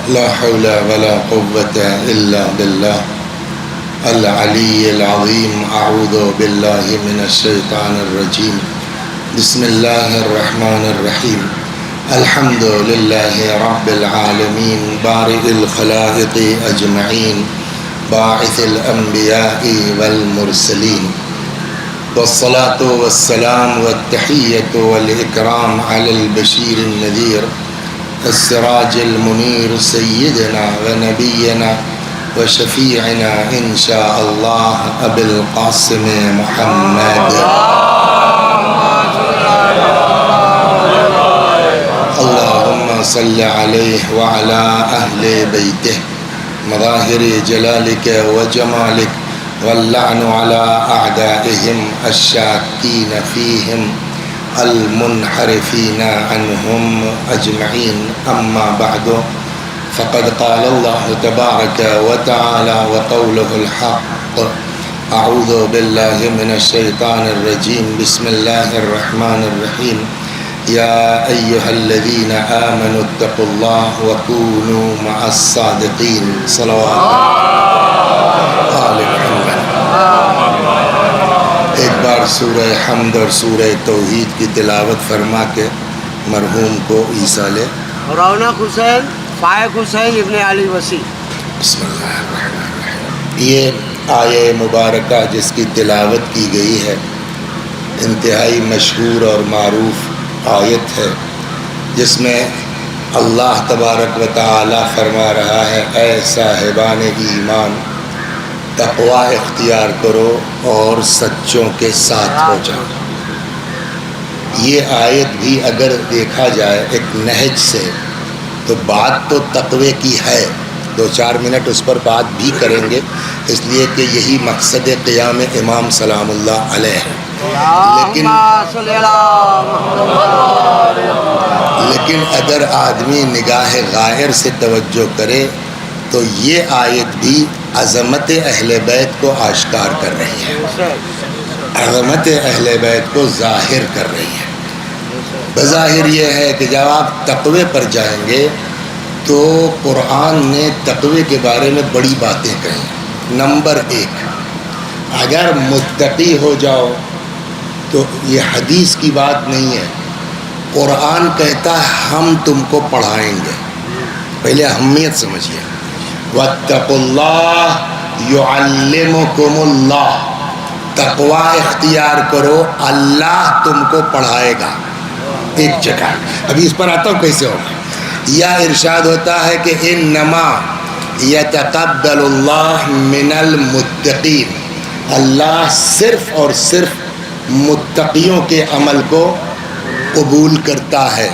لا حول ولا قوة إلا بالله العلي العظيم. أعوذ بالله من الشيطان الرجيم. بسم الله الرحمن الرحيم. الحمد لله رب العالمين بارئ الخلائق أجمعين باعث الأنبياء والمرسلين والصلاة والسلام والتحية والإكرام على البشير النذير السراج المنير سيدنا ونبينا وشفيعنا إن شاء الله أبي القاسم محمد. اللهم صل عليه وعلى أهل بيته مظاهر جلالك وجمالك واللعن على أعدائهم الشاكين فيهم المنحرفين عنهم أجمعين. أما بعد فقد قال الله تبارك وتعالى وقوله الحق. أعوذ بالله من الشيطان الرجيم. بسم الله الرحمن الرحيم. يا أيها الذين آمنوا اتقوا الله وكونوا مع الصادقين. صلوات آل محمد. ایک بار سورہ حمد اور سورہ توحید کی تلاوت فرما کے مرحوم کو عیسیٰ لے. رونق حسین فائق حسین ابن علی وسیع. بسم اللہ الرحمن الرحیم. یہ آیہ مبارکہ جس کی تلاوت کی گئی ہے انتہائی مشہور اور معروف آیت ہے، جس میں اللہ تبارک و تعالی فرما رہا ہے اے صاحبان ایمان تقوی اختیار کرو اور سچوں کے ساتھ ہو جاؤ. یہ آیت بھی اگر دیکھا جائے ایک نہج سے تو بات تو تقوی کی ہے. 2-4 منٹ اس پر بات بھی کریں گے اس لیے کہ یہی مقصد قیام امام سلام اللہ علیہ ہے. لیکن اگر آدمی نگاہ غائر سے توجہ کرے تو یہ آیت بھی عظمت اہل بیت کو آشکار کر رہی ہے، عظمت اہل بیت کو ظاہر کر رہی ہے. بظاہر یہ ہے کہ جب آپ تقوی پر جائیں گے تو قرآن نے تقوی کے بارے میں بڑی باتیں کہیں. نمبر 1، اگر متقی ہو جاؤ تو یہ حدیث کی بات نہیں ہے، قرآن کہتا ہے ہم تم کو پڑھائیں گے. پہلے اہمیت سمجھیے. واتقوا اللہ یعلمکم اللہ. تقوی اختیار کرو اللہ تم کو پڑھائے گا. ایک جگہ ابھی اس پر آتا ہوں کیسے ہوگا. یا ارشاد ہوتا ہے کہ انما یتقبل اللہ من المتقین. اللہ صرف اور صرف متقیوں کے عمل کو قبول کرتا ہے.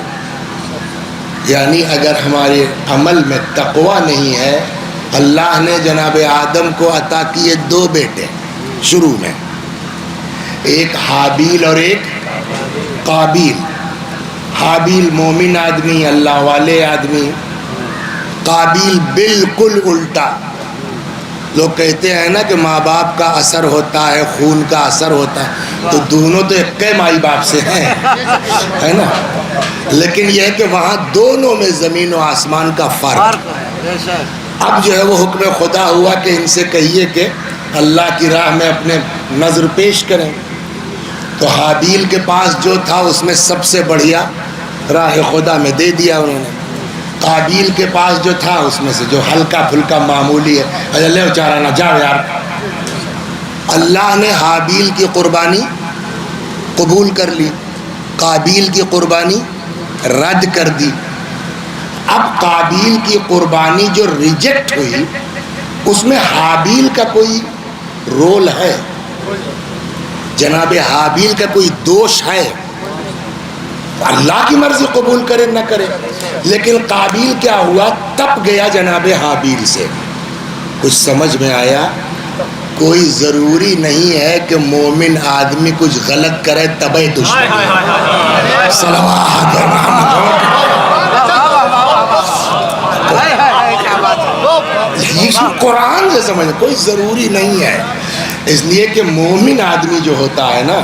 یعنی اگر ہمارے عمل میں تقوی نہیں ہے، اللہ نے جناب آدم کو عطا کیے 2 بیٹے شروع میں، ایک حابیل اور ایک قابیل. حابیل مومن آدمی، اللہ والے آدمی. قابیل بالکل الٹا. لوگ کہتے ہیں نا کہ ماں باپ کا اثر ہوتا ہے، خون کا اثر ہوتا ہے، تو دونوں تو ایک مائی باپ سے ہیں، ہے نا. لیکن یہ ہے کہ وہاں دونوں میں زمین و آسمان کا فرق. اب جو ہے وہ حکم خدا ہوا کہ ان سے کہیے کہ اللہ کی راہ میں اپنے نظر پیش کریں. تو حابیل کے پاس جو تھا اس میں سب سے بڑھیا راہ خدا میں دے دیا انہوں نے. قابیل کے پاس جو تھا اس میں سے جو ہلکا پھلکا معمولی ہے، اللہ چارہ نہ جاؤ یار. اللہ نے حابیل کی قربانی قبول کر لی، قابیل کی قربانی رد کر دی. اب قابیل کی قربانی جو ریجیکٹ ہوئی اس میں حابیل کا کوئی رول ہے؟ جناب حابیل کا کوئی دوش ہے؟ اللہ کی مرضی قبول کرے نہ کرے. لیکن قابیل کیا ہوا؟ تپ گیا جناب حابیل سے. کچھ سمجھ میں آیا؟ کوئی ضروری نہیں ہے کہ مومن آدمی کچھ غلط کرے تبے دشمن. صلوات قرآن سے سمجھ، کوئی ضروری نہیں ہے. اس لیے کہ مومن آدمی جو ہوتا ہے نا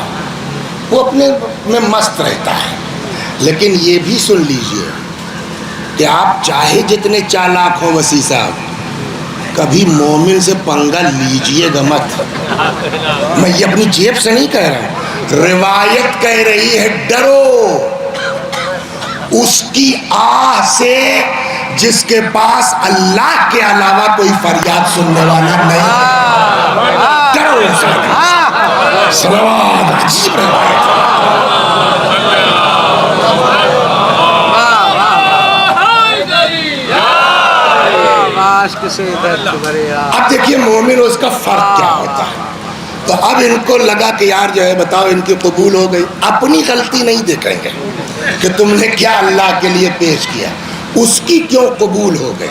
وہ اپنے میں مست رہتا ہے. لیکن یہ بھی سن لیجئے کہ آپ چاہے جتنے چالاک ہوں وسیع صاحب، کبھی مومن سے پنگا لیجئے گا مت. میں یہ اپنی جیب سے نہیں کہہ رہا ہوں، روایت کہہ رہی ہے ڈرو اس کی آہ سے جس کے پاس اللہ کے علاوہ کوئی فریاد سننے والا نہیں. ڈرو اس سے. صلوات. عجیب روایت ہے. اب دیکھیے مومن اس کا فرق کیا ہوتا ہے. تو اب ان کو لگا کہ یار جو ہے بتاؤ ان کی قبول ہو گئی، اپنی غلطی نہیں دیکھیں گے کہ تم نے کیا اللہ کے لیے پیش کیا، اس کی کیوں قبول ہو گئی.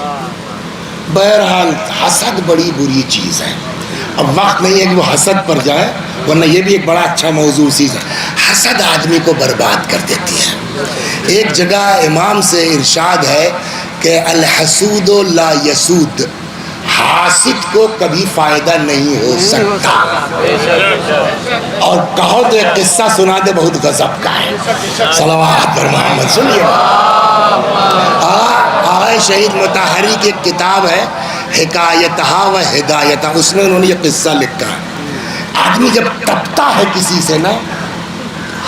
بہرحال حسد بڑی بری چیز ہے. اب وقت نہیں ہے کہ وہ حسد پر جائے، ورنہ یہ بھی ایک بڑا اچھا موضوع چیز ہے. حسد آدمی کو برباد کر دیتی ہے. ایک جگہ امام سے ارشاد ہے کہ الحسود لا یسود، حاسد کو کبھی فائدہ نہیں ہو سکتا. اور کہو تو ایک قصہ سنا دے، بہت غضب کا ہے. صلوات پر محمد. سنیے آغا شہید مطہری کی ایک کتاب ہے حکایتہا و ہدایتہا، اس میں انہوں نے یہ قصہ لکھا ہے. آدمی جب تپتا ہے کسی سے نا،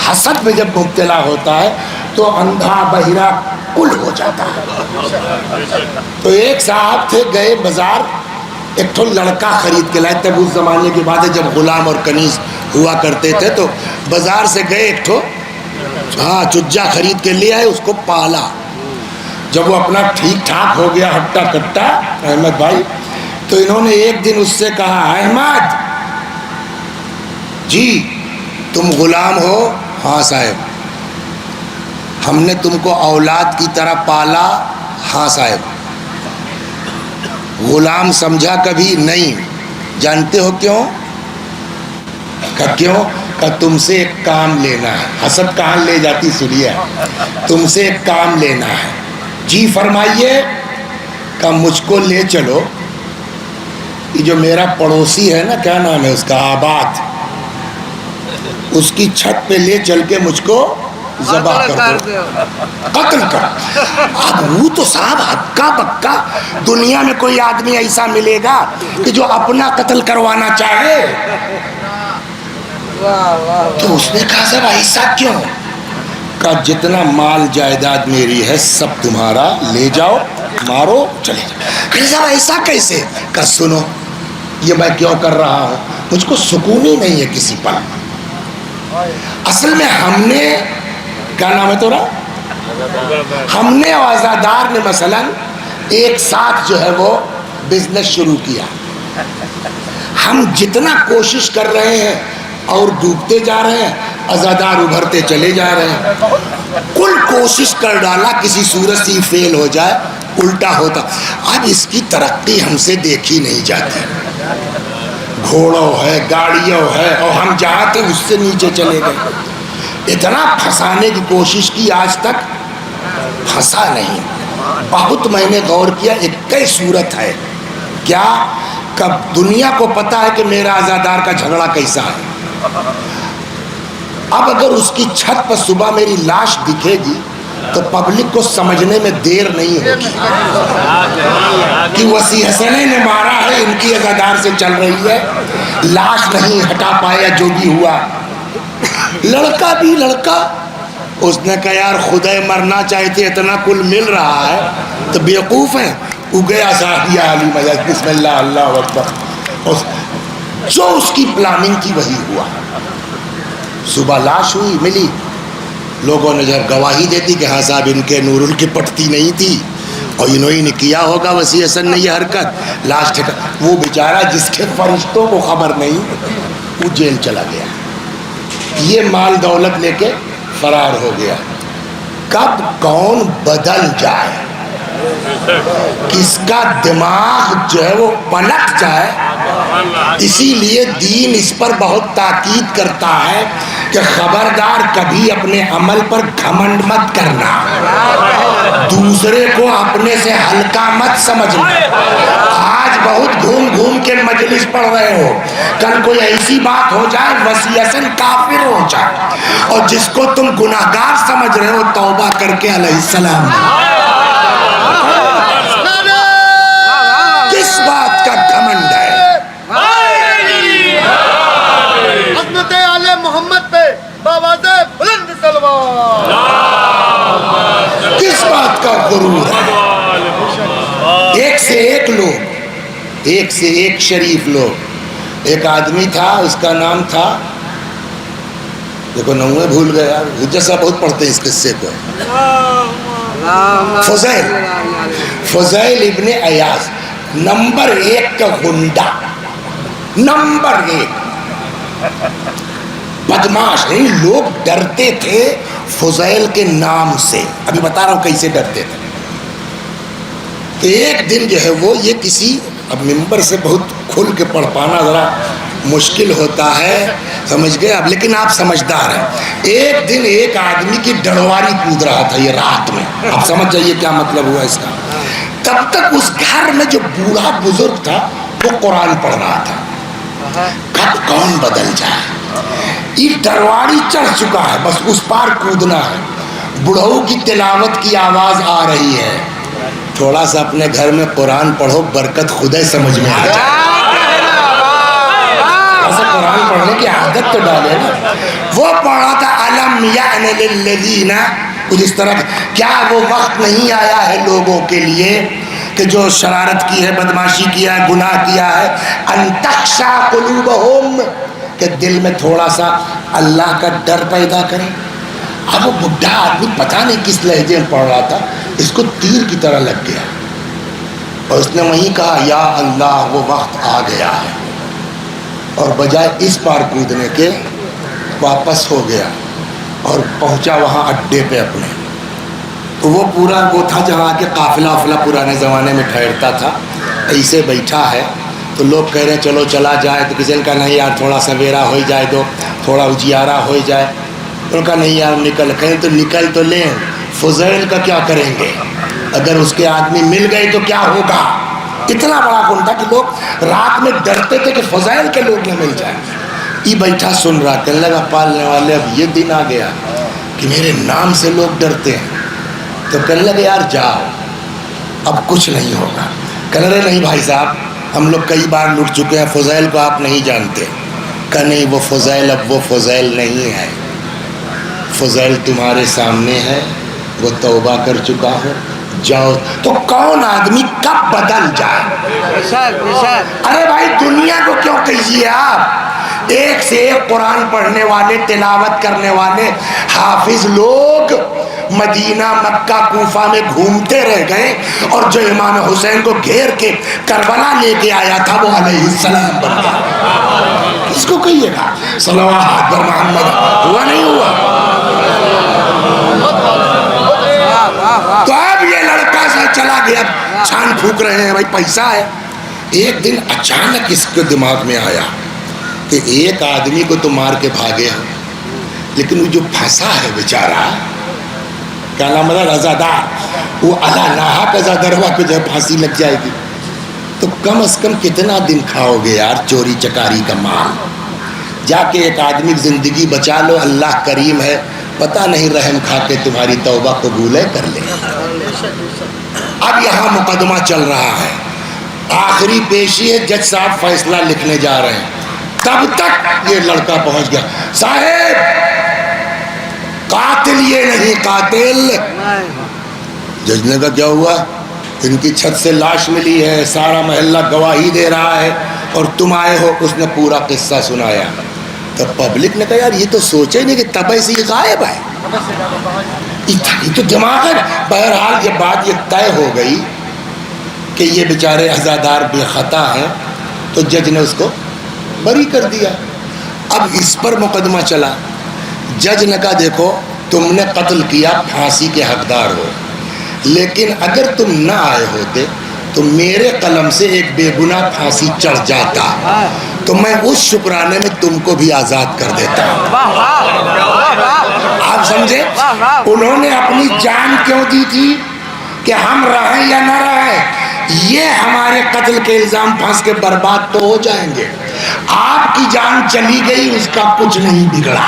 حسد میں جب مبتلا ہوتا ہے تو اندھا بہرا کل ہو جاتا ہے. تو ایک صاحب تھے، گئے بازار، ایک تو لڑکا خرید کے لائے. تب اس زمانے کی بات ہے جب غلام اور کنیز ہوا کرتے تھے. تو بازار سے گئے، ایک تو چجا خرید کے لے آئے، اس کو پالا. جب وہ اپنا ٹھیک ٹھاک ہو گیا ہٹا کٹا احمد بھائی، تو انہوں نے ایک دن اس سے کہا احمد جی تم غلام ہو؟ ہاں صاحب. ہم نے تم کو اولاد کی طرح پالا؟ ہاں صاحب. غلام سمجھا کبھی؟ نہیں. جانتے ہو کیوں؟ کہ کیوں؟ کہ تم سے ایک کام لینا ہے. حسد کہاں لے جاتی سنیے. تم سے ایک کام لینا ہے. جی فرمائیے. کہ مجھ کو لے چلو، یہ جو میرا پڑوسی ہے نا، کیا نام ہے اس کا، آباد، اس کی چھت پہ لے چل کے مجھ کو ذبح کر دو، قتل کر. اب وہ تو صاحب ہکا بکا، دنیا میں کوئی آدمی ایسا ملے گا کہ جو اپنا قتل کروانا چاہے؟ تو اس نے کہا صاحب ایسا کیوں؟ کہ جتنا مال جائیداد میری ہے سب تمہارا، لے جاؤ مارو چلے جاؤ. کہ صاحب ایسا کیسے؟ کہ سنو یہ میں کیوں کر رہا ہوں، مجھ کو سکون ہی نہیں ہے کسی پل. اصل میں ہم نے، کیا نام ہے تورا، ہم نے اور عزادار نے مثلا ایک ساتھ جو ہے وہ بزنس شروع کیا. ہم جتنا کوشش کر رہے ہیں اور ڈوبتے جا رہے ہیں، عزادار ابھرتے چلے جا رہے ہیں. کل کوشش کر ڈالا کسی صورت سے فیل ہو جائے، الٹا ہوتا. اب اس کی ترقی ہم سے دیکھی نہیں جاتی. گھوڑوں ہے، گاڑیوں ہے، اور ہم جہاں تھے اس سے نیچے چلے گئے. اتنا پھنسانے کی کوشش کی، آج تک پھنسا نہیں. بہت میں نے غور کیا، ایک ہی صورت ہے. کیا؟ کب دنیا کو پتا ہے کہ میرا عزادار کا جھگڑا کیسا ہے. اب اگر اس کی چھت پر صبح میری لاش دکھے گی تو پبلک کو سمجھنے میں دیر نہیں ہوگی کہ وسیع حسنین نے مارا ہے، ان کی عزادار سے چل رہی ہے، لاش نہیں ہٹا پایا جو بھی ہوا. لڑکا بھی لڑکا، اس نے کہا یار خدا مرنا چاہتے، اتنا کل مل رہا ہے تو بیوقوف ہیں. گیا صاحب یا علی مجد، بسم اللہ اللہ اکبر. جو اس کی پلاننگ تھی وہی ہوا. صبح لاش ہوئی، ملی، لوگوں نے جب گواہی دیتی کہ ہاں صاحب ان کے نور کی پٹتی نہیں تھی اور انہوں نے کیا ہوگا وسیع حسن نے یہ حرکت. لاش ٹھیک، وہ بیچارہ جس کے فرشتوں کو خبر نہیں، وہ جیل چلا گیا. یہ مال دولت لے کے فرار ہو گیا. کب کون بدل جائے، کس کا دماغ جو ہے وہ پلٹ جائے. اسی لیے دین اس پر بہت تاکید کرتا ہے کہ خبردار کبھی اپنے عمل پر گھمنڈ مت کرنا، دوسرے کو اپنے سے ہلکا مت سمجھنا. آج بہت گھوم گھوم کے مجلس پڑھ رہے ہو، کل کوئی ایسی بات ہو جائے وسیع حسن کافر ہو جائے، اور جس کو تم گناہگار سمجھ رہے ہو توبہ کر کے علیہ السلام. سے ایک لوگ، ایک سے ایک شریف لوگ. ایک آدمی تھا، اس کا نام تھا، دیکھو نوے بھول گیا، حجت صاحب بہت پڑھتے ہیں اس قصے کو. فضیل ابن عیاض، نمبر 1 کا غنڈہ، نمبر 1 بدماش. لوگ ڈرتے تھے فضیل کے نام سے. ابھی بتا رہا ہوں کیسے ڈرتے تھے. ایک دن جو ہے وہ یہ کسی، اب ممبر سے بہت کھل کے پڑھ پانا ذرا مشکل ہوتا ہے، سمجھ گئے اب، لیکن آپ سمجھدار ہیں. ایک دن ایک آدمی کی ڈڑواری کود رہا تھا یہ رات میں. آپ سمجھ جائیے کیا مطلب ہوا اس کا. تب تک اس گھر میں جو بوڑھا بزرگ تھا وہ قرآن پڑھ رہا تھا. کب کون بدل جائے. یہ ڈڑواری چڑھ چکا ہے، بس اس پار کودنا ہے. بڑھؤ کی تلاوت کی آواز آ رہی ہے. تھوڑا سا اپنے گھر میں قرآن پڑھو، برکت خود ہی سمجھ میں آ جائے. ایسا قرآن پڑھنے کی عادت تو ڈالے نا. وہ پڑھا تھا الم یعن للذین، کچھ اس طرح. کیا وہ وقت نہیں آیا ہے لوگوں کے لیے کہ جو شرارت کی ہے، بدماشی کیا ہے، گناہ کیا ہے، ان تخشع قلوبہم، کہ دل میں تھوڑا سا اللہ کا ڈر پیدا کریں. اب وہ بڈھا آدمی پتہ نہیں کس لہجے میں پڑھ رہا تھا، اس کو تیر کی طرح لگ گیا اور اس نے وہیں کہا یا اللہ وہ وقت آ گیا ہے. اور بجائے اس پار کودنے کے واپس ہو گیا اور پہنچا وہاں اڈے پہ اپنے. تو وہ پورا وہ تھا جہاں کے قافلہ وافلہ پرانے زمانے میں ٹھہرتا تھا. ایسے بیٹھا ہے تو لوگ کہہ رہے ہیں چلو چلا جائے. تو کسی نے کہا نہیں یار تھوڑا سویرا ہو جائے دو، تھوڑا اجیارہ ہو جائے. انہوں نے کہا نہیں یار نکل. کہیں تو نکل تو لیں، فضیل کا کیا کریں گے؟ اگر اس کے آدمی مل گئے تو کیا ہوگا؟ اتنا بڑا گن تھا کہ لوگ رات میں ڈرتے تھے کہ فضیل کے لوگ نہ مل جائیں. یہ بیٹھا سن رہا، کہنے لگا پالنے والے اب یہ دن آ گیا کہ میرے نام سے لوگ ڈرتے ہیں. تو کہنے لگے یار جاؤ اب کچھ نہیں ہوگا. کہنے لگے نہیں بھائی صاحب ہم لوگ کئی بار لٹ چکے ہیں، فضیل کو آپ نہیں جانتے. کہ نہیں وہ فضیل اب وہ فضیل نہیں ہے. فضیل تمہارے سامنے ہے، وہ توبہ کر چکا ہے، جاؤ. تو کون آدمی کب بدل جائے؟ ارے بھائی دنیا کو کیوں کہیے آپ؟ ایک سے ایک قرآن پڑھنے والے، تلاوت کرنے والے حافظ لوگ مدینہ مکہ کوفہ میں گھومتے رہ گئے، اور جو امام حسین کو گھیر کے کربلا لے کے آیا تھا وہ علیہ السلام بن گیا. اس کو کہیے گا صلوات بر محمد. ہوا نہیں ہوا؟ تو اب یہ لڑکا سا چلا گیا، چھان پھونک رہے ہیں بھائی پیسہ ہے. ایک دن اچانک اس کے دماغ میں آیا کہ ایک آدمی کو تو مار کے بھاگے ہم، لیکن وہ جو پھنسا ہے بیچارہ، کیا نام ہے، رضادار، وہ اللہ ناحق ازادروا کو جو پھانسی لگ جائے گی. تو کم از کم کتنا دن کھاؤ گے یار چوری چکاری کا مال؟ جا کے ایک آدمی زندگی بچا لو، اللہ کریم ہے، پتہ نہیں رحم کھا کے تمہاری توبہ قبول ہے کر لے. اب یہاں مقدمہ چل رہا ہے، آخری پیشی ہے، جج صاحب فیصلہ لکھنے جا رہے ہیں. تب تک یہ لڑکا پہنچ گیا. صاحب قاتل یہ نہیں، قاتل. جج نے کہا کیا ہوا؟ ان کی چھت سے لاش ملی ہے، سارا محلہ گواہی دے رہا ہے اور تم آئے ہو. اس نے پورا قصہ سنایا. تو پبلک نے کہا یار یہ تو سوچے نہیں کہ تبے سے یہ غائب ہے، یہ تو دماغ ہے. بہرحال یہ بات یہ طے ہو گئی کہ یہ بیچارے عزادار بے خطا ہیں، تو جج نے اس کو بری کر دیا. اب اس پر مقدمہ چلا. جج نے کہا دیکھو تم نے قتل کیا، پھانسی کے حقدار ہو، لیکن اگر تم نہ آئے ہوتے تو میرے قلم سے ایک بے گناہ پھانسی چڑھ جاتا، تو میں اس شکرانے میں تم کو بھی آزاد کر دیتا. آپ سمجھے؟ انہوں نے اپنی جان کیوں دی تھی کہ ہم رہیں یا نہ رہیں، یہ ہمارے قتل کے الزام پھنس کے برباد تو ہو جائیں گے. آپ کی جان چلی گئی، اس کا کچھ نہیں بگڑا.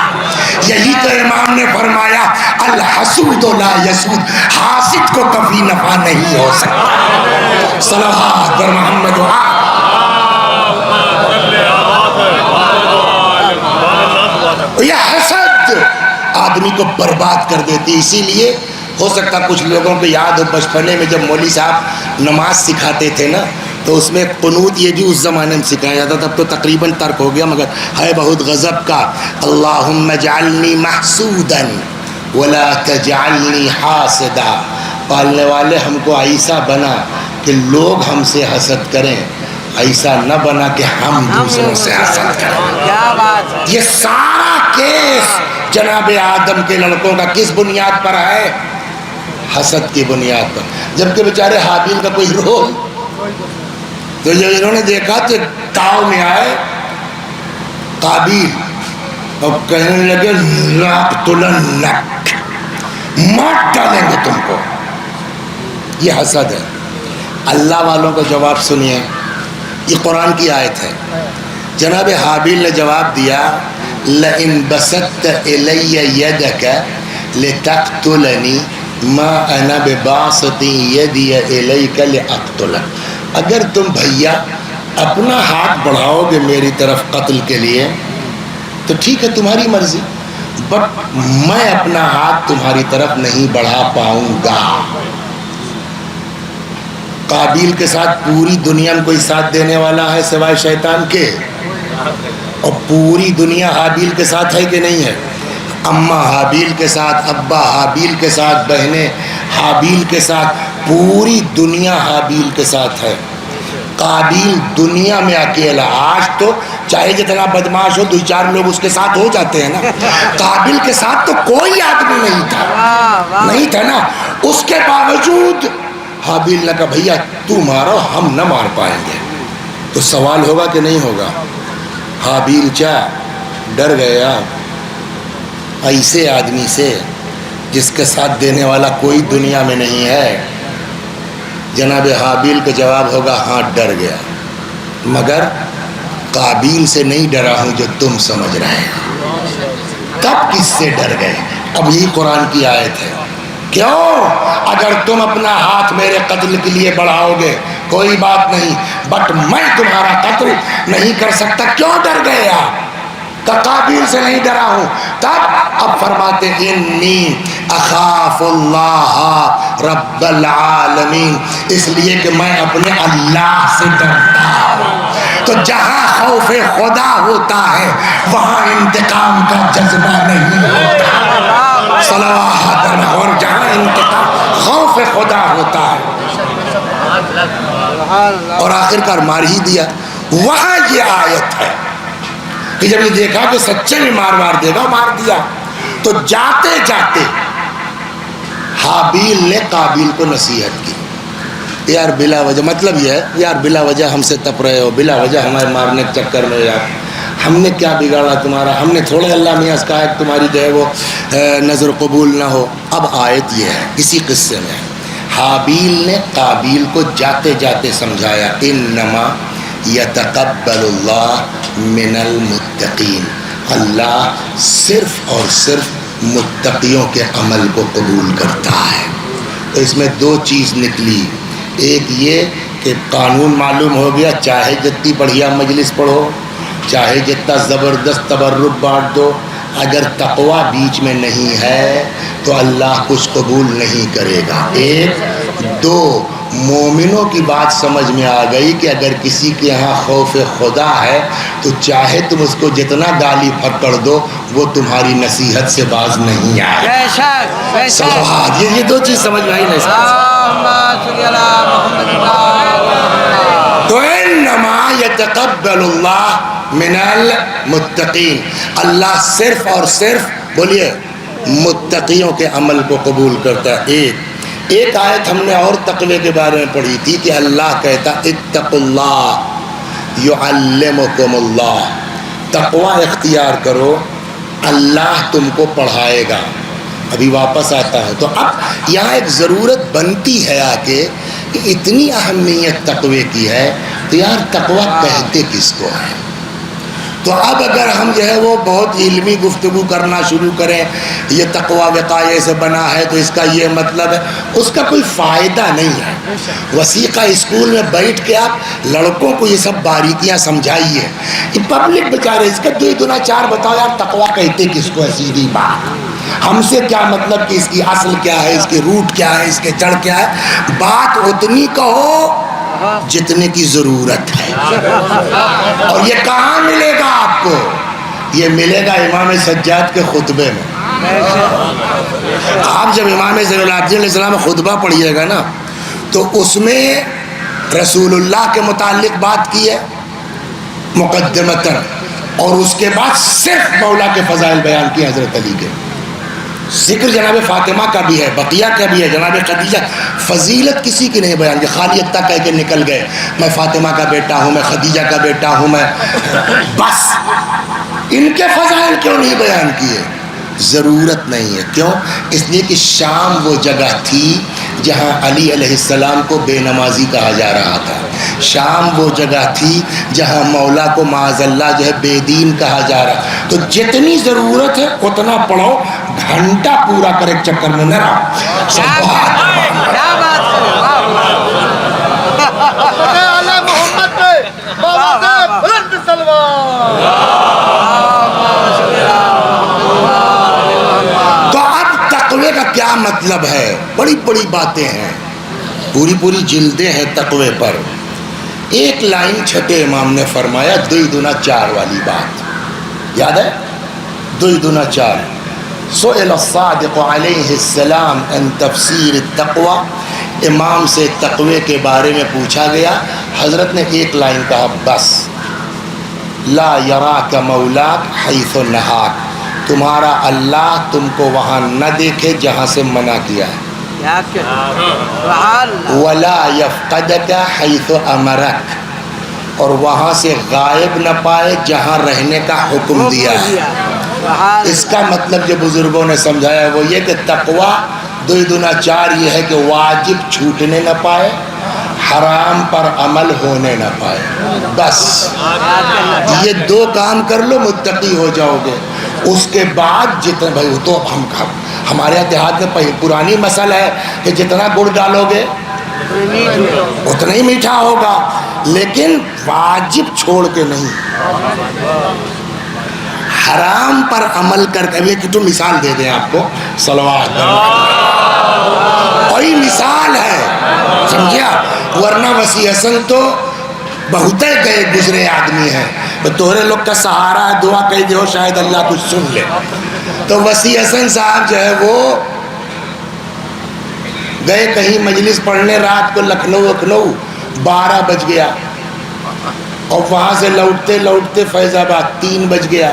یہی تو امام نے فرمایا الحسود لا یسود، حاسد کو کبھی نفع نہیں ہو سکتا. صلوات بر محمد. یہ حسد آدمی کو برباد کر دیتی. اسی لیے ہو سکتا کچھ لوگوں کو یاد ہو بچپنے میں جب مولوی صاحب نماز سکھاتے تھے نا تو اس میں قنوت یہ بھی اس زمانے میں سکھایا جاتا تھا. اب تو تقریباً ترک ہو گیا مگر ہے بہت غضب کا. اللہم اجعلنی محسودا ولا تجعلنی حاسدا. پالنے والے ہم کو ایسا بنا کہ لوگ ہم سے حسد کریں, ایسا نہ بنا کہ ہم دوسروں سے حسد کریں. کیا بات ہے. یہ سارا کیس جناب آدم کے لڑکوں کا کس بنیاد پر ہے؟ حسد کی بنیاد پر. جبکہ بیچارے حابیل کا کوئی رول, تو جب انہوں نے دیکھا تو تاؤ میں آئے قابیل اور کہنے لگے لَأَقْتُلَنَّكَ, مار ڈالیں گے تم کو. یہ حسد ہے. اللہ والوں کا جواب سنیے, یہ قرآن کی آیت ہے. جناب حابیل نے جواب دیا لَإِن بَسَطْتَ إِلَيَّ يَدَكَ لِتَقْتُلَنِي مَا أَنَا بِبَاسِطٍ يَدِيَ إِلَيْكَ لِأَقْتُلَكَ. اگر تم بھیا اپنا ہاتھ بڑھاؤ گے میری طرف قتل کے لیے تو ٹھیک ہے, تمہاری مرضی, بٹ میں اپنا ہاتھ تمہاری طرف نہیں بڑھا پاؤں گا. قابیل کے ساتھ پوری دنیا میں کوئی ساتھ دینے والا ہے سوائے شیطان کے؟ اور پوری دنیا حابیل کے ساتھ ہے کہ نہیں ہے؟ اماں حابیل کے ساتھ, ابا حابیل کے ساتھ, بہنیں حابیل کے ساتھ, پوری دنیا حابیل کے ساتھ ہے. قابیل دنیا میں اکیلا. آج تو چاہے جتنا بدماش ہو دو چار لوگ اس کے ساتھ ہو جاتے ہیں نا, قابیل کے ساتھ تو کوئی آدمی نہیں تھا, نہیں تھا نا. اس کے باوجود حابیل نے کہا بھیا تو مارو, ہم نہ مار پائیں گے. تو سوال ہوگا کہ نہیں ہوگا؟ حابیل کیا ڈر گیا ایسے آدمی سے جس کے ساتھ دینے والا کوئی دنیا میں نہیں ہے؟ جناب حابیل کا جواب ہوگا ہاں ڈر گیا, مگر قابیل سے نہیں ڈرا ہوں جو تم سمجھ رہے ہیں. کب کس سے ڈر گئے؟ اب یہ قرآن کی آیت ہے. کیوں؟ اگر تم اپنا ہاتھ میرے قتل کے لیے بڑھاؤ گے کوئی بات نہیں, بٹ میں تمہارا قتل نہیں کر سکتا. کیوں ڈر گئے آپ؟ قابیل سے نہیں ڈرا ہوں. تب اب فرماتے انی اخاف اللہ رب العالمین, اس لیے کہ میں اپنے اللہ سے ڈرتا ہوں. تو جہاں خوف خدا ہوتا ہے وہاں انتقام کا جذبہ نہیں ہوتا. صلوات. اور جہاں انتقام خوف خدا ہوتا ہے, اور آخرکار مار ہی دیا. وہاں یہ آیت ہے کہ جب یہ دیکھا کہ سچے میں مار دے گا, مار دیا. تو جاتے جاتے حابیل نے قابیل کو نصیحت کی, یار بلا وجہ, مطلب یہ ہے یار بلا وجہ ہم سے تپ رہے ہو, بلا وجہ ہمارے مارنے کے چکر میں, یار ہم نے کیا بگاڑا تمہارا, ہم نے تھوڑے اللہ میاں سے کہا ہے کہ تمہاری جو ہے وہ نظر قبول نہ ہو. اب آیت یہ ہے اسی قصے میں, حابیل نے قابیل کو جاتے جاتے سمجھایا انما یتقبل اللہ من المتقین, اللہ صرف اور صرف متقیوں کے عمل کو قبول کرتا ہے. تو اس میں دو چیز نکلی, ایک یہ کہ قانون معلوم ہو گیا, چاہے جتنی بڑھیا مجلس پڑھو, چاہے جتنا زبردست تبرک بانٹ دو, اگر تقوی بیچ میں نہیں ہے تو اللہ کچھ قبول نہیں کرے گا. ایک. دو, مومنوں کی بات سمجھ میں آ گئی کہ اگر کسی کے یہاں خوف خدا ہے تو چاہے تم اس کو جتنا گالی پکڑ دو وہ تمہاری نصیحت سے باز نہیں آئے. بے شک, بے شک. یہ دو چیز سمجھ میں آئی نہیں. تو انما یتقبل اللہ من المتقین, اللہ صرف اور صرف بولیے متقیوں کے عمل کو قبول کرتا ہے. ایک آیت ہم نے اور تقوی کے بارے میں پڑھی تھی کہ اللہ کہتا اتقوا اللہ یعلمکم اللہ, تقوی اختیار کرو اللہ تم کو پڑھائے گا. ابھی واپس آتا ہے. تو اب یہاں ایک ضرورت بنتی ہے آ کے کہ اتنی اہمیت تقوی کی ہے تو یار تقوی کہتے کس کو ہے؟ تو اب اگر ہم جو ہے وہ بہت علمی گفتگو کرنا شروع کریں, یہ تقوی وقایے سے بنا ہے تو اس کا یہ مطلب ہے, اس کا کوئی فائدہ نہیں ہے. وسیقہ اسکول میں بیٹھ کے آپ لڑکوں کو یہ سب باریکیاں سمجھائیے, یہ پبلک بیچارے اس کا 2 دنا 4 بتاؤ یار تقوی کہتے کس کو ہے, سیدھی بات. ہم سے کیا مطلب کہ اس کی اصل کیا ہے، اس کی روٹ کیا ہے، اس کے جڑ کیا ہے. بات اتنی کہو جتنے کی ضرورت ہے. اور یہ کہاں ملے گا آپ کو؟ یہ ملے گا امام سجاد کے خطبے میں. آپ جب امام زین العابدین علیہ السلام خطبہ پڑھیے گا نا تو اس میں رسول اللہ کے متعلق بات کی ہے مقدمتاً، اور اس کے بعد صرف مولا کے فضائل بیان کی حضرت علی کے. ذکر جناب فاطمہ کا بھی ہے، بقیہ کا بھی ہے، جناب خدیجہ. فضیلت کسی کی نہیں بیان کی، خالی اتنا کہہ کے نکل گئے میں فاطمہ کا بیٹا ہوں، میں خدیجہ کا بیٹا ہوں، میں بس. ان کے فضائل کیوں نہیں بیان کیے؟ ضرورت نہیں ہے. کیوں؟ اس لیے کہ شام وہ جگہ تھی جہاں علی علیہ السلام کو بے نمازی کہا جا رہا تھا. شام وہ جگہ تھی جہاں مولا کو معاذ اللہ جو ہے بے دین کہا جا رہا. تو جتنی ضرورت ہے اتنا پڑھو، گھنٹہ پورا کر ایک چکر میں نہ رہو. تو اب تقوی کا کیا مطلب ہے؟ بڑی بڑی باتیں ہیں، پوری پوری جلدیں ہیں تقوی پر. ایک لائن چھٹے امام نے فرمایا 2×4 والی بات یاد ہے؟ 2×4. سئل الصادق علیہ السلام ان تفسیر التقوی. امام سے تقوی کے بارے میں پوچھا گیا، حضرت نے ایک لائن کہا بس. لا یراک مولاک حیث نہاک. تمہارا اللہ تم کو وہاں نہ دیکھے جہاں سے منع کیا ہے. ولا یفقدک حیث امرک. اور وہاں سے غائب نہ پائے جہاں رہنے کا حکم دیا ہے. اس کا مطلب جو بزرگوں نے سمجھایا وہ یہ کہ تقوی 2×4 یہ ہے کہ واجب چھوٹنے نہ پائے، حرام پر عمل ہونے نہ پائے. بس یہ 2 کام کر لو متقی ہو جاؤ گے. اس کے بعد جتنا بھائی تو ہمارے دیہات میں پرانی مسئلہ ہے کہ جتنا گڑ ڈالو گے اتنا ہی میٹھا ہوگا، لیکن واجب چھوڑ کے نہیں، حرام پر عمل کر کے. ایک تو مثال دے دیں آپ کو، صلوات وہی مثال ہے سمجھیا. ورنہ وسیع حسن تو بہت گئے گزرے آدمی ہیں، تو تورے لوگ کا سہارا ہے، دعا کہہ دے ہو شاید اللہ کچھ سن لے. تو وسیع حسن صاحب جو ہے وہ گئے کہیں مجلس پڑھنے رات کو لکھنؤ 12 بج گیا، اور وہاں سے لوٹتے لوٹتے فیض آباد 3 بج گیا.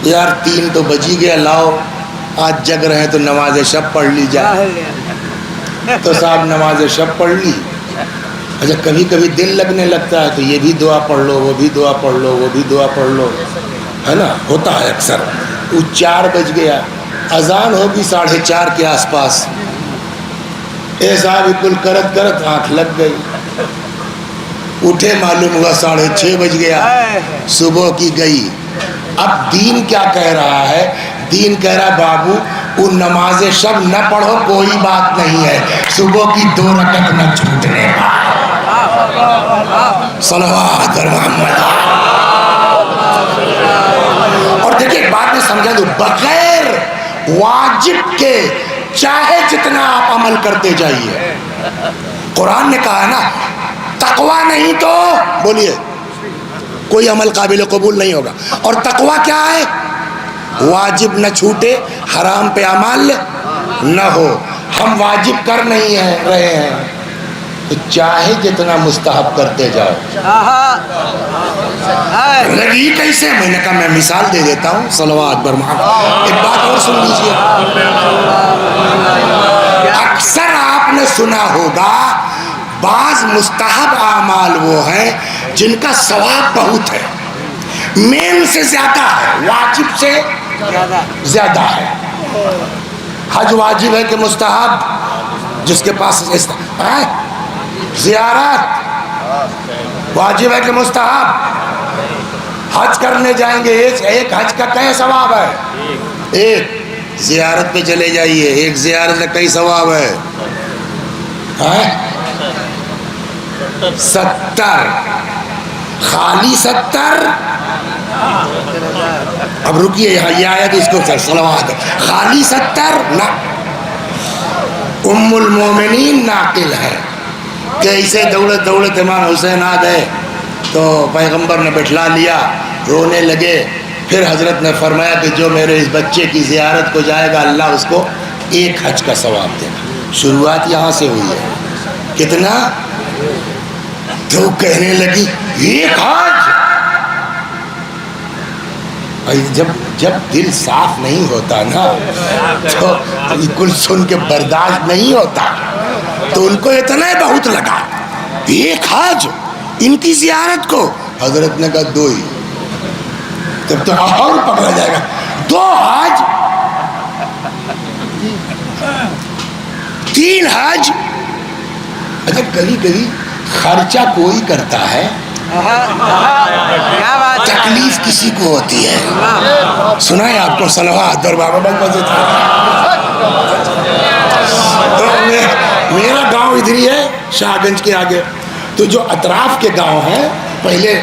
یار 3 تو بج ہی گیا، لاؤ آج جگ رہے تو نماز شب پڑھ لی جائے. تو صاحب نماز شب پڑھ لی. اچھا کبھی کبھی دل لگنے لگتا ہے تو یہ بھی دعا پڑھ لو، وہ بھی دعا پڑھ لو، وہ بھی دعا پڑھ لو، ہے نا، ہوتا ہے اکثر. وہ 4 بج گیا، اذان ہوگی 4:30 کے آس پاس. اے صاحب کل کرت کرت آنکھ لگ گئی، اٹھے معلوم ہوا 6:30 بج گیا، صبح کی گئی. اب دین کیا کہہ رہا ہے؟ دین کہہ رہا بابو وہ نماز شب نہ پڑھو کوئی بات نہیں ہے، صبح کی 2 رکعت نہ چھوٹنے پائے. صلوات محمد. اور دیکھیں ایک بات میں سمجھا دوں، بغیر واجب کے چاہے جتنا آپ عمل کرتے جائیے، قرآن نے کہا نا تقوی نہیں تو بولیے کوئی عمل قابل قبول نہیں ہوگا. اور تقوی کیا ہے؟ واجب نہ چھوٹے، حرام پہ عمل نہ ہو. ہم واجب کر نہیں رہے ہیں تو چاہے جتنا مستحب کرتے جاؤ. لگی کیسے؟ میں نے کہا میں مثال دے دیتا ہوں. صلوات بر محمد. ایک بات اور سن لیجیے، اکثر آپ نے سنا ہوگا بعض مستحب اعمال وہ ہیں جن کا ثواب بہت ہے، مین سے زیادہ ہے، واجب سے زیادہ ہے. حج واجب ہے کہ مستحب؟ جس کے پاس زیارت واجب ہے کہ مستحب؟ حج کرنے جائیں گے، ایک حج کا کئی ثواب ہے؟ ایک. زیارت پہ چلے جائیے، ایک زیارت کا کئی ثواب ہے. 70 خالی 70 اب رکیے یہاں یہ آیا تو اس کو صلوات خالی 70 نہ ام المومنین ناقل ہے کہ اسے دولت دولت امام حسین آ گئے تو پیغمبر نے بٹھلا لیا، رونے لگے، پھر حضرت نے فرمایا کہ جو میرے اس بچے کی زیارت کو جائے گا اللہ اس کو 1 حج کا ثواب دے گا۔ شروعات یہاں سے ہوئی ہے، کتنا؟ تو کہنے لگی 1 حج۔ جب دل صاف نہیں ہوتا نا تو بالکل سن کے برداشت نہیں ہوتا، تو ان کو اتنا بہت لگا 1 حج ان کی زیارت کو۔ حضرت نے کہا 2 ہی، تب تو اور پکڑا جائے گا، 2 حج 3 حج۔ اچھا کبھی کبھی خرچہ کوئی کرتا ہے، تکلیف کسی کو ہوتی ہے۔ سنا ہے آپ کو صلوات اور بابا بہت مزے تھا۔ تو میرا گاؤں ادھر ہی ہے شاہ گنج کے آگے، تو جو اطراف کے گاؤں ہیں پہلے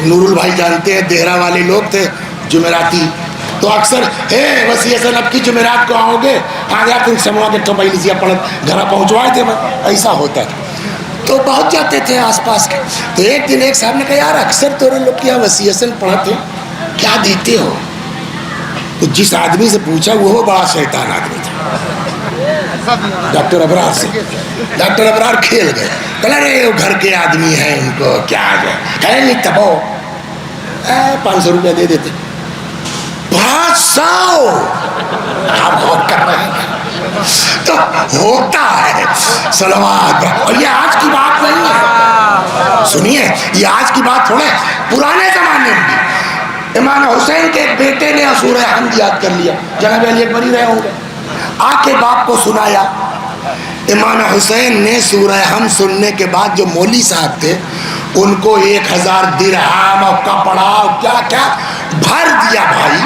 نور البھائی جانتے ہیں، دیہرہ والے لوگ تھے جمعراتی، تو اکثر وسیع حسن اب کی جمعرات کو آؤ گے، آ گیا تم سموا کے تو پہلے پڑھ گھر پہنچوائے تھے، ایسا ہوتا تھا تو پہنچ جاتے تھے آس پاس کے۔ تو ایک دن ایک صاحب نے کہا یار اکثر تو لوگ کیا وسیع حسن پڑھتے کیا دیتے ہو؟ تو جس آدمی سے پوچھا وہ بڑا شیطان آدمی تھا، ڈاکٹر ابرار سے۔ ڈاکٹر ابرار کھیل گئے، کہا رہے وہ گھر کے آدمی ہیں ان کو کیا ہے، کہہ نہیں تبو 500 روپیہ دے دیتے۔ 500 آپ غور کر رہے ہیں تو ہوتا ہے صلوات۔ اور یہ آج کی بات نہیں ہے، سنیے یہ آج کی بات تھوڑے پرانے زمانے میں بھی امام حسین کے ایک بیٹے نے سورہ حمد یاد کر لیا، جناب علی اکبر ہی رہے ہوں گے، آ کے باپ کو سنایا۔ امام حسین نے سورہ حمد سننے کے بعد جو مولوی صاحب تھے ان کو 1000 درہم اور کپڑا اور کیا کیا بھر دیا بھائی،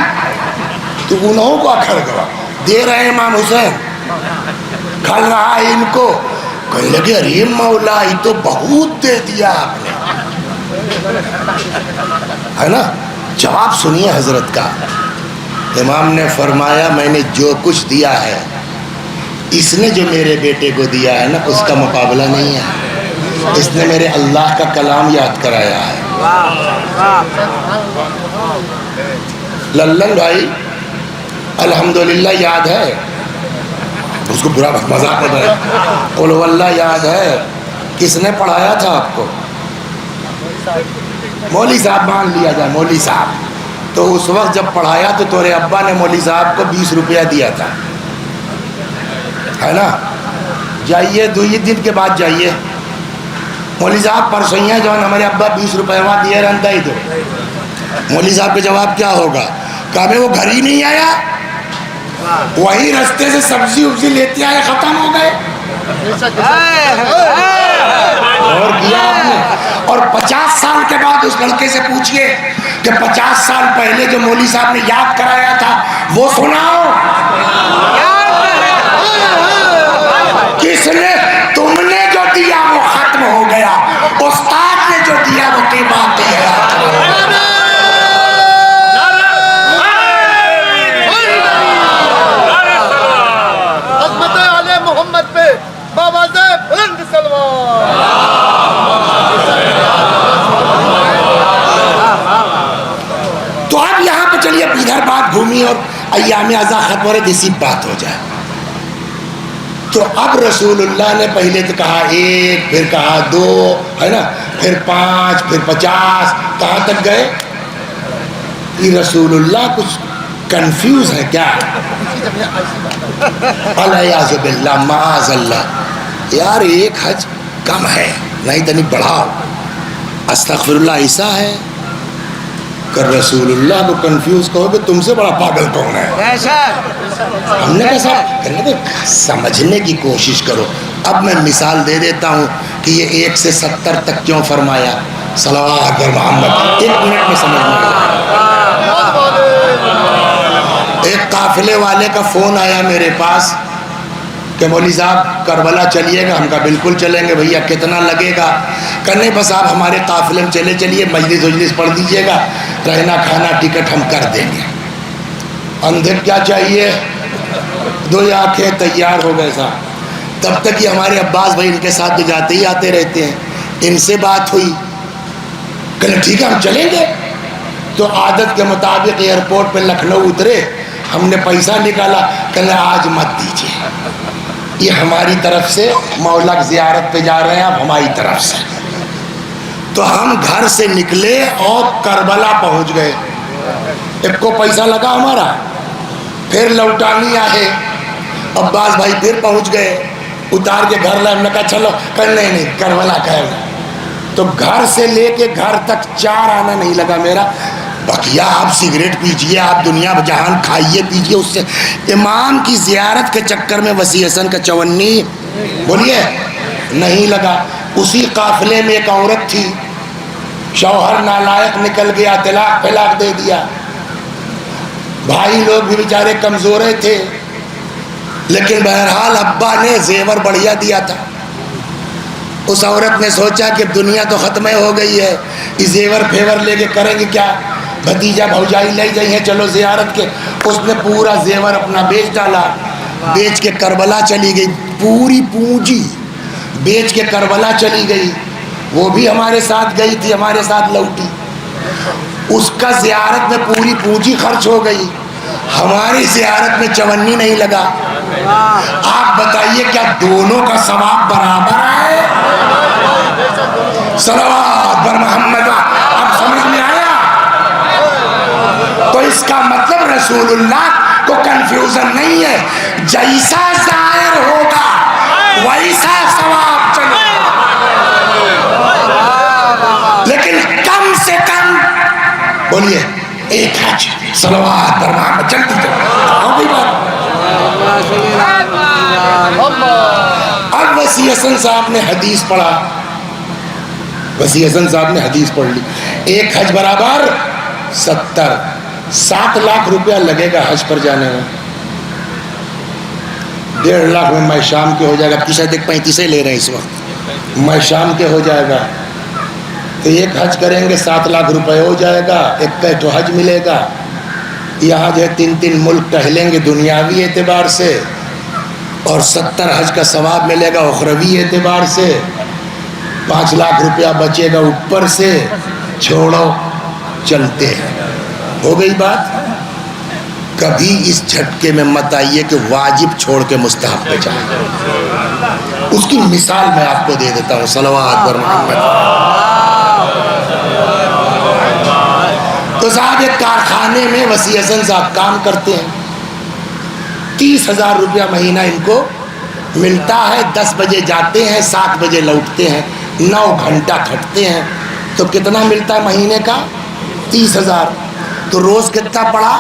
تو انہوں کو اکھڑ گیا دے رہے امام حسین، کھل رہا ہے ان کو، کہنے لگے ارے مولا یہ تو بہت دے دیا آپ نے، ہے نا۔ جواب سنیے حضرت کا، امام نے فرمایا میں نے جو کچھ دیا ہے اس نے جو میرے بیٹے کو دیا ہے نا اس کا مقابلہ نہیں ہے، اس نے میرے اللہ کا کلام یاد کرایا ہے۔ للن بھائی الحمدللہ یاد ہے، اس کو برا مذاق میں بنا، قل هو اللہ یاد ہے، کس نے پڑھایا تھا آپ کو؟ مولوی صاحب مان لیا جائے، مولوی صاحب۔ تو اس وقت جب پڑھایا تو تورے ابا نے مولوی صاحب کو 20 روپیہ دیا تھا، ہے نا۔ جائیے 2 دن کے بعد جائیے، مولوی صاحب پرسوئیاں جو ہمارے ابا 20 روپیہ وہاں دیے رہتا ہی تو مولوی صاحب کا جواب کیا ہوگا؟ کہا میں وہ گھر ہی نہیں آیا، وہی رستے سے سبزی وبزی لیتے آئے، ختم ہو گئے۔ اور کیا آپ نے؟ اور 50 سال کے بعد اس لڑکے سے پوچھئے کہ 50 سال پہلے جو مولوی صاحب نے یاد کرایا تھا وہ سناؤ، کس نے؟ تم نے جو دیا وہ ختم ہو گیا، استاد نے جو دیا وہ کی بات ہے۔ محمد پہ بابا صاحب بلند سلوات۔ تو اب یہاں پہ چلیے ادھر بات گھومی اور ایام ازا ختم ہو رہے اسی بات ہو جائے۔ تو اب رسول اللہ نے پہلے تو کہا 1، پھر کہا 2، ہے نا، پھر 5، پھر 50، کہاں تک گئے؟ یہ رسول اللہ کچھ کنفیوز ہے کیا؟ الیاذ باللہ معاذ اللہ، یار 1 حج کم ہے، نہیں تو نہیں بڑھاؤ، استغفر اللہ ایسا ہے کہ رسول اللہ کو کنفیوز کہو کہ تم سے بڑا پاگل کون ہے؟ ہم نے کہا سمجھنے کی کوشش کرو۔ اب میں مثال دے دیتا ہوں کہ یہ 1 سے 70 تک کیوں فرمایا، صلوات علی محمد، 1 منٹ میں سمجھ میں آئے۔ ایک قافلے والے کا فون آیا میرے پاس کہ مولوی صاحب کربلا چلیے گا؟ ہم کہا بالکل چلیں گے بھیا، کتنا لگے گا؟ کرنے بس آپ ہمارے قافلے میں چلے چلیے، مجلس وجلس پڑھ دیجیے گا، رہنا کھانا ٹکٹ ہم کر دیں گے۔ اندھے کیا چاہیے، دو آنکھیں تیار ہو گئے صاحب۔ تب تک یہ ہمارے عباس بھائی ان کے ساتھ تو جاتے ہی آتے رہتے ہیں، ان سے بات ہوئی، کہنے ٹھیک ہے ہم چلیں گے۔ تو عادت کے مطابق ایئرپورٹ پہ لکھنؤ اترے، ہم نے پیسہ نکالا، کہنے آج مت دیجیے، یہ ہماری طرف سے مولا زیارت پہ جا رہے ہیں آپ، ہماری طرف سے۔ تو ہم گھر سے نکلے اور کربلا پہنچ گئے، ایک کو پیسہ لگا ہمارا، پھر لوٹانی آئے، عباس بھائی پھر پہنچ گئے، اتار کے گھر لائے، ہم نے کہا چلو، نہیں کربلا کا ہے۔ تو گھر سے لے کے گھر تک 4 آنا نہیں لگا میرا، بقیہ آپ سگریٹ پیجئے، آپ دنیا جہان کھائیے پیجئے، اس سے امام کی زیارت کے چکر میں وسیع حسن کا چونی بولیے نہیں لگا۔ اسی قافلے میں ایک عورت تھی، شوہر نالائق نکل گیا، طلاق دے دیا، بھائی لوگ بھی بیچارے کمزورے تھے، لیکن بہرحال ابا نے زیور بڑھیا دیا تھا۔ اس عورت نے سوچا کہ دنیا تو ختم ہو گئی ہے، یہ زیور پھیور لے کے کریں گے کیا، بھتیجا بھوجائی لے جائیں ہیں، چلو زیارت کے۔ اس نے پورا زیور اپنا بیچ ڈالا، بیچ کے کربلا چلی گئی، پوری پونجی بیچ کے کربلا چلی گئی، وہ بھی ہمارے ساتھ گئی تھی، ہمارے ساتھ لوٹی، اس کا زیارت میں پوری پونجی خرچ ہو گئی، ہماری زیارت میں چونی نہیں لگا۔ آپ بتائیے کیا دونوں کا ثواب برابر ہے؟ صلوات بر محمد، اب سمجھ میں آیا؟ تو اس کا مطلب رسول اللہ کو کنفیوژن نہیں ہے، جیسا ظاہر ہوگا ویسا ثواب چلے گا، لیکن کم سے کم بولیے ایک حج، صلوات بر محمد، جلدی ہو گئی بات۔ اب وسیع حسن صاحب نے حدیث پڑھا، وسیع حسن صاحب نے حدیث پڑھ لی، ایک حج برابر 7 لاکھ روپیہ لگے گا حج پر جانے میں، 1.5 لاکھ میں شام کے ہو جائے گا، شاید 35 لے رہے ہیں اس وقت، میں شام کے ہو جائے گا، تو ایک حج کریں گے 7 لاکھ روپے ہو جائے گا، ایک تو حج ملے گا، یہاں جو ہے 3 ملک ٹہلیں گے دنیاوی اعتبار سے، اور 70 حج کا ثواب ملے گا اخروی اعتبار سے، 5 لاکھ روپیہ بچے گا اوپر سے، چھوڑو چلتے ہیں۔ ہو گئی بات۔ کبھی اس جھٹکے میں مت آئیے کہ واجب چھوڑ کے مستحب پہ جائیں، اس کی مثال میں آپ کو دے دیتا ہوں، صلوات بر محمد۔ تو صاحب ایک کارخانے میں وسیع حسن صاحب کام کرتے ہیں، 30,000 روپیہ مہینہ ان کو ملتا ہے، 10 بجے جاتے ہیں، 7 بجے لوٹتے ہیں، 9 گھنٹہ کھٹتے ہیں، تو کتنا ملتا ہے مہینے کا؟ 30,000۔ تو روز کتنا پڑا،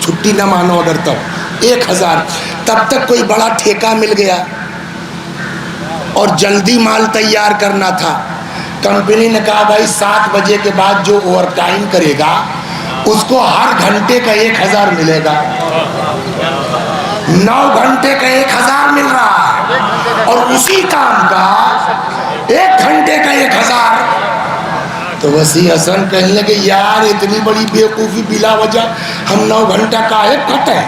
چھٹی نہ مانو اگر تب 1,000۔ تب تک کوئی بڑا ٹھیکہ مل گیا اور جلدی مال تیار کرنا تھا، کمپنی نے کہا بھائی 7 بجے کے بعد جو اوور ٹائم کرے گا اس کو ہر گھنٹے کا 1,000 ملے گا، 9 گھنٹے کا 1,000 مل رہا ہے، اور اسی کام کا 1 گھنٹے کا 1,000۔ تو وسیع حسن کہنے لگے یار اتنی بڑی بیوقوفی بلا وجہ ہم 9 گھنٹہ کاہے کھٹیں،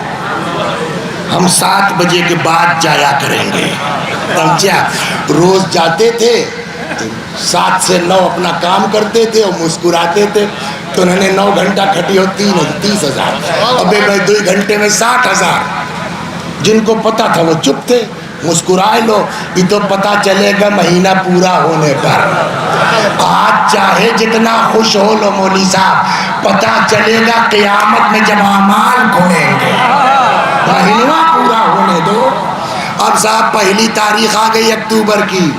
ہم 7 بجے کے بعد جایا کریں گے۔ سمجھا؟ روز جاتے تھے، 7 سے 9 اپنا کام کرتے تھے اور مسکراتے تھے، تو انہوں نے 9 گھنٹہ کھٹی ہو 30,000، ابے بھائی 2 گھنٹے میں 60,000۔ جن کو پتا تھا وہ چپ تھے، مسکرائے لو، یہ تو پتا چلے گا مہینہ پورا ہونے پر، آج چاہے جتنا خوش ہو لو مولوی صاحب، پتا چلے گا قیامت میں جب اعمال کھولیں گے، مہینہ پورا ہونے دو۔ اب صاحب پہلی تاریخ آ گئی اکتوبر کی،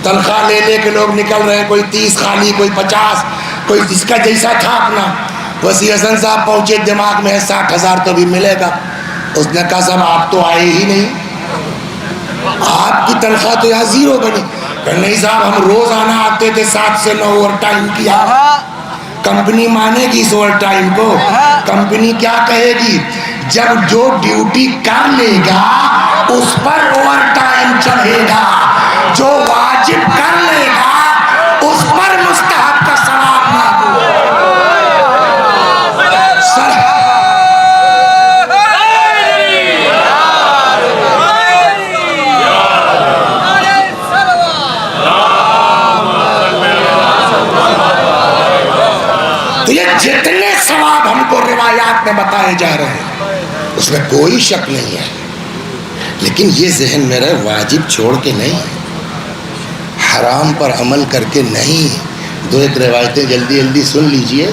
تنخواہ لے لے کے لوگ نکل رہے ہیں، کوئی 30 خالی، کوئی 50، کوئی جس کا جیسا تھا اپنا۔ وسیع حسن صاحب پہنچے، دماغ میں ہے 60,000 تو بھی ملے گا۔ اس نے کہا صاحب آپ تو آئے ہی نہیں، آپ کی تنخواہ تو یہاں 0 بنی۔ کہ نہیں صاحب ہم روزانہ آتے تھے، 7 سے 9 اوور ٹائم کیا، کمپنی مانے گی اس اوور ٹائم کو؟ کمپنی کیا کہے گی؟ جب جو ڈیوٹی کر لے گا اس پر اوور ٹائم چڑھے گا، جو واجب کر لے گا میں بتائے جا رہے ہیں، اس میں کوئی شک نہیں ہے، لیکن یہ ذہن میں رہے واجب چھوڑ کے نہیں، حرام پر عمل کر کے نہیں۔ دو ایک روایتیں جلدی جلدی سن لیجئے،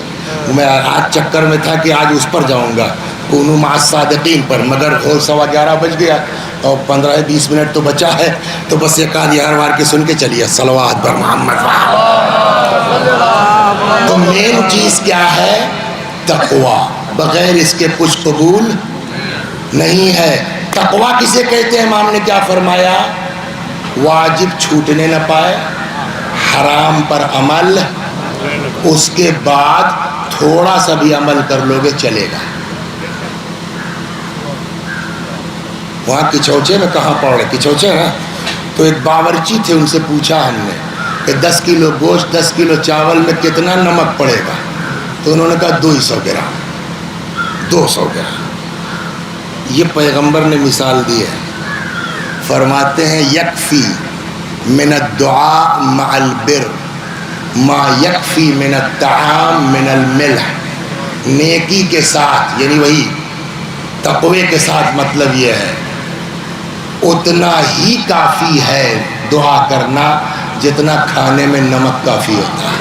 میں آج چکر میں تھا کہ آج اس پر جاؤں گا، کونوا مع الصادقین پر، مگر 11:15 بج گیا اور 15-20 منٹ تو بچا ہے، تو بس ایک آدھ یار مار کے سن کے چلیے صلوات پر محمد۔ تو مین چیز کیا ہے؟ تقوی، بغیر اس کے کچھ قبول نہیں ہے۔ تقوی کسے کہتے ہیں؟ امام نے کیا فرمایا؟ واجب چھوٹنے نہ پائے، حرام پر عمل، اس کے بعد تھوڑا سا بھی عمل کر لو گے چلے گا۔ وہاں کچوچے میں کہاں پڑھ رہے؟ کچوچے نا، تو ایک باورچی تھے، ان سے پوچھا ہم نے کہ 10 کلو گوشت 10 کلو چاول میں کتنا نمک پڑے گا؟ تو انہوں نے کہا 200 گرام 200 گرام۔ یہ پیغمبر نے مثال دی ہے، فرماتے ہیں یکفی من الدعاء مع البر ما یکفی من الطعام من الملح۔ نیکی کے ساتھ، یعنی وہی تقوی کے ساتھ، مطلب یہ ہے اتنا ہی کافی ہے دعا کرنا جتنا کھانے میں نمک کافی ہوتا ہے۔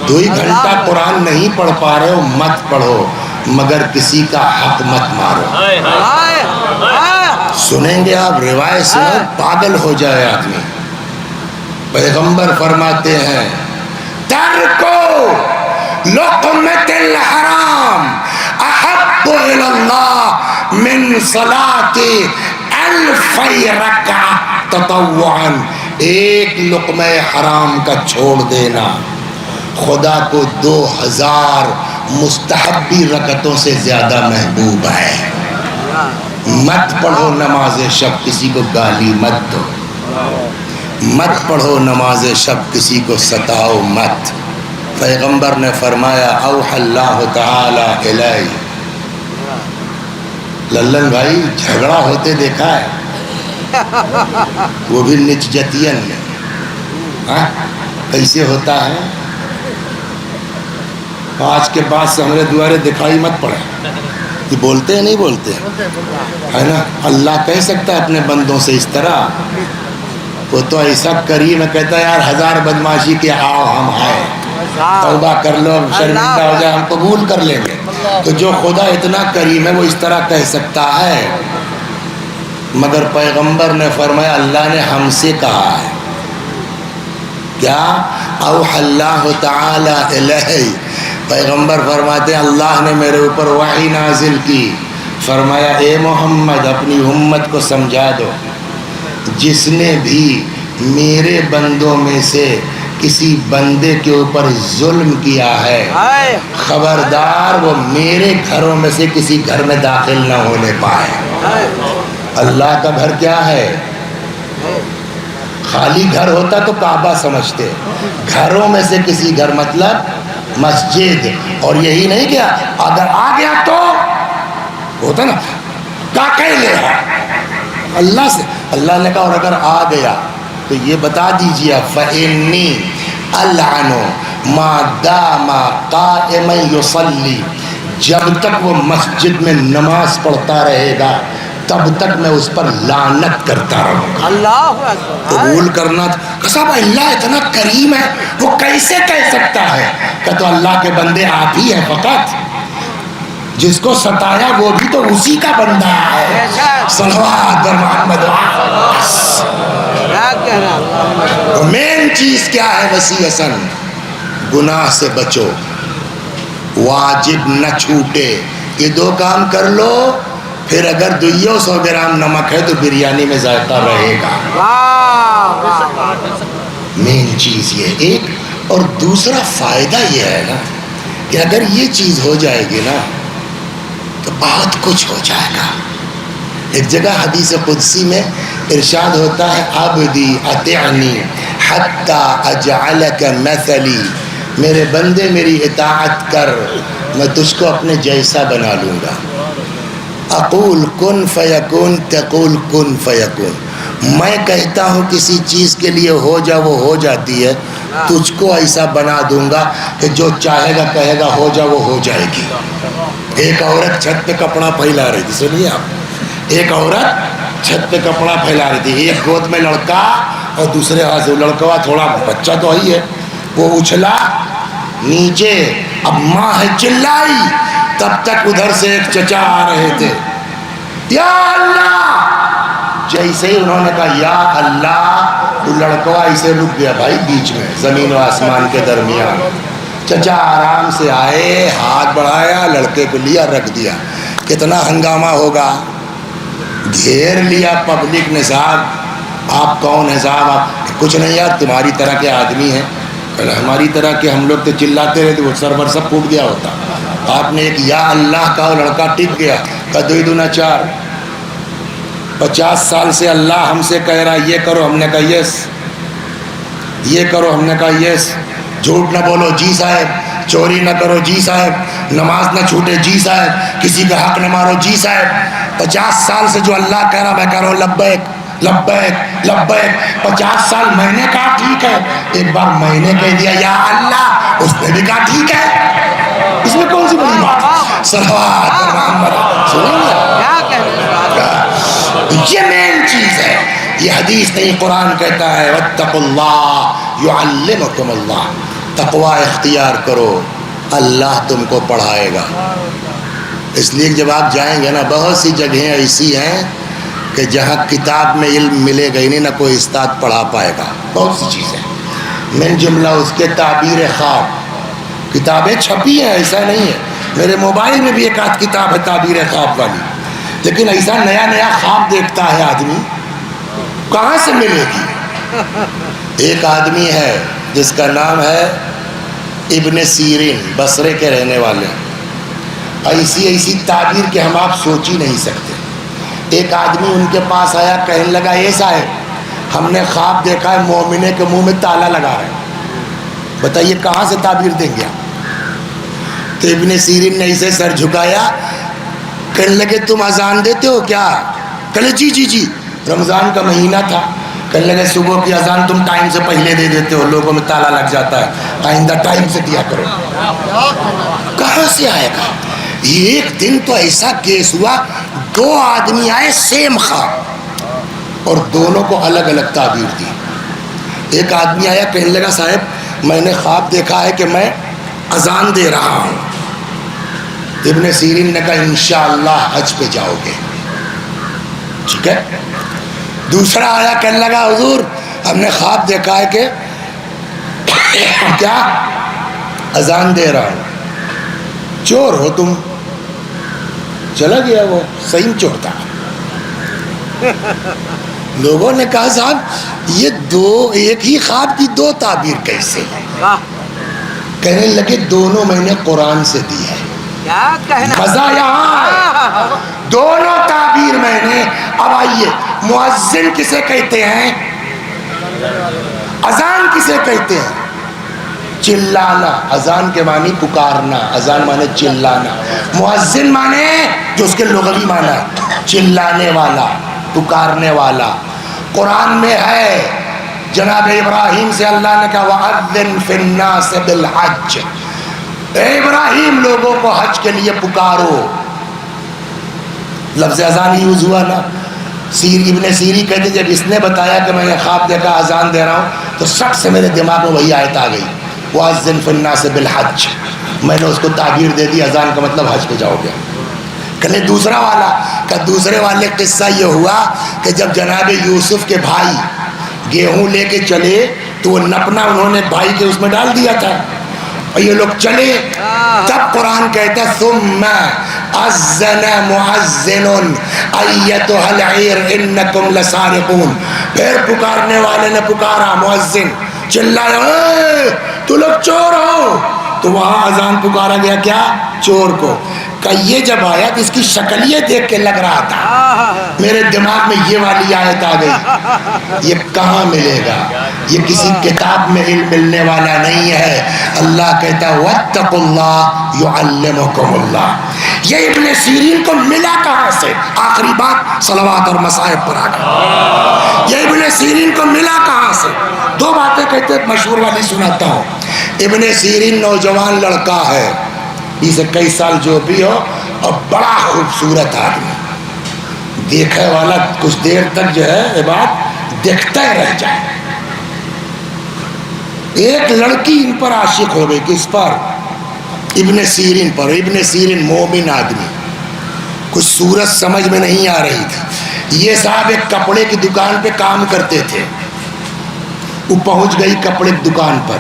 2 گھنٹہ قرآن نہیں پڑھ پا رہے ہو، مت پڑھو، مگر کسی کا حق مت مارو۔ سنیں گے آپ روایت سے پاگل ہو جائے آدمی۔ پیغمبر فرماتے ہیں ترکو لقمۃ الحرام احب الی اللہ من صلاۃ 1000 رکعہ تطوعا۔ ایک لقمہ حرام کا چھوڑ دینا خدا کو 2000 مستحبی رکعتوں سے زیادہ محبوب ہے۔ مت پڑھو نماز شب، کسی کو گالی مت دو، مت پڑھو نماز شب، کسی کو ستاؤ مت۔ پیغمبر نے فرمایا اوحی اللہ تعالی الی، للن بھائی جھگڑا ہوتے دیکھا ہے، وہ بھی نچجتین میں، کیسے ہوتا ہے؟ آج کے بعد سے ہمارے دوارے دکھائی مت پڑے، یہ بولتے ہیں نہیں بولتے ہے نا؟ اللہ کہہ سکتا ہے اپنے بندوں سے اس طرح؟ وہ تو ایسا کریم ہے، کہتا ہے یار 1000 بدماشی کے آؤ ہم آئے، توبہ کر لو، شرمندہ ہو جائے ہم قبول کر لیں گے۔ تو جو خدا اتنا کریم ہے وہ اس طرح کہہ سکتا ہے، مگر پیغمبر نے فرمایا اللہ نے ہم سے کہا ہے کیا؟ اوحی اللہ تعالی الیہ، پیغمبر فرماتے ہیں اللہ نے میرے اوپر وحی نازل کی، فرمایا اے محمد اپنی امت کو سمجھا دو، جس نے بھی میرے بندوں میں سے کسی بندے کے اوپر ظلم کیا ہے خبردار وہ میرے گھروں میں سے کسی گھر میں داخل نہ ہونے پائے۔ اللہ کا گھر کیا ہے؟ خالی گھر ہوتا تو کعبہ سمجھتے، گھروں میں سے کسی گھر مطلب مسجد، اور یہی نہیں کیا اگر آ گیا تو ہوتا نا کا کہہ لے اللہ سے، اللہ نے کہا اور اگر آ گیا تو یہ بتا دیجیے فإنی العن ما دام قائما یصلی، جب تک وہ مسجد میں نماز پڑھتا رہے گا تب تک میں اس پر لعنت کرتا رہوں گا۔ اللہ اکبر، قبول کرنا کہ صاحب اللہ اتنا کریم ہے وہ کیسے کہہ سکتا ہے؟ کہ تو اللہ کے بندے آپ ہی ہیں فقط، جس کو ستایا وہ بھی تو اسی کا بندہ ہے۔ صلوات بر محمد۔ تو مین چیز کیا ہے وسیع حسن؟ گناہ سے بچو، واجب نہ چھوٹے، یہ 2 کام کر لو، پھر اگر 200 گرام نمک ہے تو بریانی میں ذائقہ رہے گا۔ مین چیز یہ ایک، اور دوسرا فائدہ یہ ہے نا کہ اگر یہ چیز ہو جائے گی نا تو بہت کچھ ہو جائے گا۔ ایک جگہ حدیث قدسی میں ارشاد ہوتا ہے عبدی اطعنی حتی اجعلک مثلی، میرے بندے میری اطاعت کر میں تجھ کو اپنے جیسا بنا لوں گا۔ اقول کن فیکون تقول کن فیکون، میں کہتا ہوں کسی چیز کے لیے ہو جا وہ ہو جاتی ہے، تجھ کو ایسا بنا دوں گا کہ جو چاہے گا کہے گا ہو جا وہ ہو جائے گی. ایک عورت چھت پہ کپڑا پھیلا رہی تھی, سنیے آپ, ایک عورت چھت پہ کپڑا پھیلا رہی تھی, ایک گود میں لڑکا اور دوسرے ہاتھ سے لڑکا, تھوڑا بچہ تو ہی ہے, وہ اچھلا نیچے, اب ماں ہے چلائی, تب تک ادھر سے ایک چچا آ رہے تھے, یا اللہ, جیسے ہی انہوں نے کہا یا اللہ, تو لڑکا اسے رک گیا بھائی بیچ میں زمین و آسمان کے درمیان. چچا آرام سے آئے, ہاتھ بڑھایا, لڑکے کو لیا, رکھ دیا. کتنا ہنگامہ ہوگا, گھیر لیا پبلک نے, صاحب آپ کون ہیں, صاحب آپ کچھ نہیں یار تمہاری طرح کے آدمی ہیں. ہماری طرح کے ہم لوگ تو چلاتے رہتے, وہ سرور سب پھوٹ گیا ہوتا. آپ نے ایک یا اللہ کا, لڑکا ٹک گیا, کہا 2 دونا 4. 50 سال سے اللہ ہم سے کہہ رہا یہ کرو, ہم نے کہا یس, یہ کرو, ہم نے کہا یس, جھوٹ نہ بولو جی صاحب, چوری نہ کرو جی صاحب, نماز نہ چھوٹے جی صاحب, کسی کا حق نہ مارو جی صاحب. 50 سال سے جو اللہ کہہ رہا میں کہہ رہا ہوں لبیک لبیک لبیک. 50 سال میں نے کہا ٹھیک ہے, ایک بار میں نے کہہ دیا یا اللہ, اس نے بھی کہا ٹھیک ہے, اس میں کون سی بڑی بات. صلوات محمد, سنیں گے کیا کہنے, یہ مین چیز ہے. یہ حدیث نہیں, قرآن کہتا ہے واتقوا اللہ یعلمکم اللہ, تقوی اختیار کرو, اللہ تم کو پڑھائے گا. اس لیے جب آپ جائیں گے نا, بہت سی جگہیں ایسی ہیں کہ جہاں کتاب میں علم ملے گا ہی نہیں, نہ کوئی استاد پڑھا پائے گا. بہت سی چیزیں, من جملہ اس کے تعبیر خواب, کتابیں چھپی ہیں, ایسا نہیں ہے. میرے موبائل میں بھی ایک آدھ کتاب ہے تعبیر خواب والی, لیکن ایسا نیا نیا خواب دیکھتا ہے آدمی, کہاں سے ملے گی. ایک آدمی ہے جس کا نام ہے ابن سیرین, بصرے کے رہنے والے, ایسی ایسی تعبیر کہ ہم آپ سوچ ہی نہیں سکتے. ایک آدمی ان کے پاس آیا, کہنے لگا ایسا ہے, ہم نے خواب دیکھا ہے مومنے کے منہ میں تالا لگا رہے ہیں, بتائیے کہاں سے تعبیر دیں گے آپ. تو ابن سیرین نے اسے سر جھکایا, کہنے لگے تم اذان دیتے ہو کیا, کہے جی جی جی, رمضان کا مہینہ تھا, کہنے لگے صبح کی اذان تم ٹائم سے پہلے دے دیتے ہو, لوگوں میں تالا لگ جاتا ہے, آئندہ ٹائم سے دیا کرو. کہاں سے آئے گا. ایک دن تو ایسا کیس ہوا, 2 آدمی آئے سیم خواب, اور دونوں کو الگ الگ تعبیر دی. ایک آدمی آیا, کہنے لگا صاحب میں نے خواب دیکھا ہے کہ میں اذان دے رہا ہوں. ابن سیرین نے کہا انشاءاللہ حج پہ جاؤ گے, ٹھیک ہے. دوسرا آیا, کہنے لگا حضور ہم نے خواب دیکھا ہے کہ کیا اذان دے رہا ہوں. چور ہو تم. چلا گیا وہ, صحیح چور تھا. لوگوں نے کہا صاحب یہ 2 ایک ہی خواب کی 2 تعبیر کیسے ہے. کہنے لگے دونوں میں نے قرآن سے دی ہے. کیا کہنا, مزہ یہاں ہے, دونوں تعبیر میں نے. اب آئیے, مؤذن کسے کہتے ہیں, اذان کسے کہتے ہیں, چلانا. اذان کے معنی پکارنا, اذان مانے چلانا. مؤذن مانے جو اس کے لغوی معنی ہے چلانے والا, پکارنے والا. قرآن میں ہے, جناب ابراہیم سے اللہ نے کہا وَأَذِّن فِي النَّاسِ بِالْحَجِّ, اے ابراہیم لوگوں کو حج کے لیے پکارو. لفظ اذان یوز ہوا نا. ابن سیری کہتے جب اس نے بتایا کہ میں نے خواب دیکھا اذان دے رہا ہوں, تو سب سے میرے دماغ میں وہی آیت آ گئی وَأَذِّن فِي النَّاسِ بِالْحَجِّ. میں نے اس کو تعبیر دے دی, اذان کا مطلب حج پہ جاؤ گے. کہنے دوسرا والا, کہ دوسرے والے قصہ یہ ہوا کہ جب جناب یوسف کے بھائی گیہوں لے کے چلے تو وہ نپنا انہوں نے بھائی کے اس میں ڈال دیا تھا, اور یہ لوگ چلے. تب قرآن کہتا ہے ثم اذن مؤذن ایتها العیر انکم لسارقون. پھر پکارنے والے نے پکارا, مؤذن چلایا اے تو لوگ چور ہو, تو وہاں اذان پکارا گیا کیا, چور کو. کہ یہ جب آیا تو اس کی شکل یہ دیکھ کے لگ رہا تھا, میرے دماغ میں یہ والی آیت آ گئی. یہ کہاں ملے گا, یہ کسی کتاب میں علم ملنے والا نہیں ہے. اللہ کہتا ہے واتقوا اللہ یعلمکم اللہ. یہ ابن سیرین کو ملا کہاں سے, آخری بات صلوات اور مصائب پر آ گئی. یہ ابن سیرین کو ملا کہاں سے, 2 باتیں کہتے ہیں مشہور والی سناتا ہوں. ابن سیرین نوجوان لڑکا ہے 20-21 سال جو بھی ہو, اور بڑا خوبصورت آدمی, دیکھنے والا کچھ دیر تک جو ہے یہ بات دیکھتا ہی رہ جائے. ایک لڑکی ان پر عاشق ہو گئی. کس پر؟ ابن سیرین پر. ابن سیرین مومن آدمی, کچھ صورت سمجھ میں نہیں آ رہی تھی. یہ صاحب ایک کپڑے کی دکان پہ کام کرتے تھے. وہ پہنچ گئی کپڑے کی دکان پر.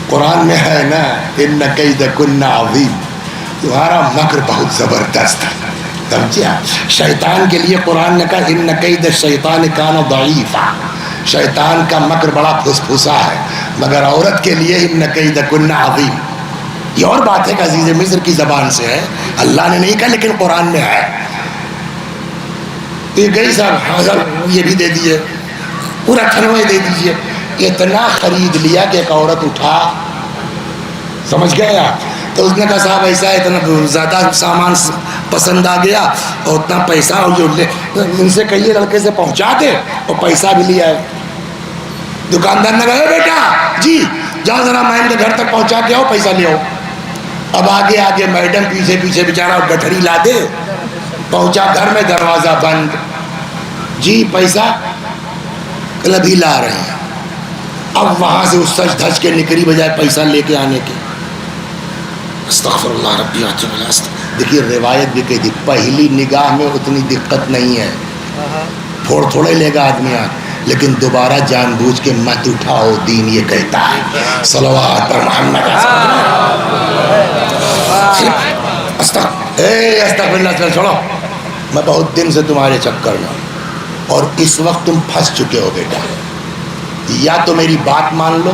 قرآن میں ہے نا ان کیدکن عظیم, تمہارا مکر بہت زبردست ہے. سمجھا؟ شیطان کے لیے قرآن نے کہا ان کید الشیطان کان ضعیفا, شیطان کا مکر بڑا پھسپھسا ہے, مگر عورت کے لیے ان کیدکن عظیم. یہ اور بات ہے کہ عزیز مصر کی زبان سے ہے, اللہ نے نہیں کہا لیکن قرآن میں ہے. تو یہ گئی صاحب حاضر, یہ بھی دے دیے, پورا تھنوے دے دیجیے. اتنا خرید لیا کہ ایک عورت اٹھا, سمجھ گئے آپ, تو اس نے کہا صاحب ایسا اتنا زیادہ سامان پسند آ گیا اور اتنا پیسہ, اور جو ان سے کہیے لڑکے سے پہنچا دے, اور پیسہ بھی لیا ہے. دکاندار نے کہا بیٹا جی جاؤ ذرا میں ان کے گھر تک پہنچا کے آؤ, پیسہ لے آؤ. اب آگے آگے میڈم پیچھے پیچھے بیچارہ گٹھڑی لا دے. پہنچا گھر میں, دروازہ بند. جی پیسہ ابھی لا رہے ہیں. اب وہاں سے اس سچ دھج کے نکلی بجائے پیسہ لے کے آنے کے. استغفر اللہ ربی واتوب الیہ. دیکھیے روایت بھی کہتی پہلی نگاہ میں اتنی دقت نہیں ہے, پھوڑ تھوڑے لے گا آدمی آنکھ, لیکن دوبارہ جان بوجھ کے مت اٹھاؤ, دین یہ کہتا ہے. صلوات پر محمد. استغفر اللہ, چھوڑو, میں بہت دن سے تمہارے چکر میں ہوں, اور اس وقت تم پھنس چکے ہو بیٹا. یا تو میری بات مان لو,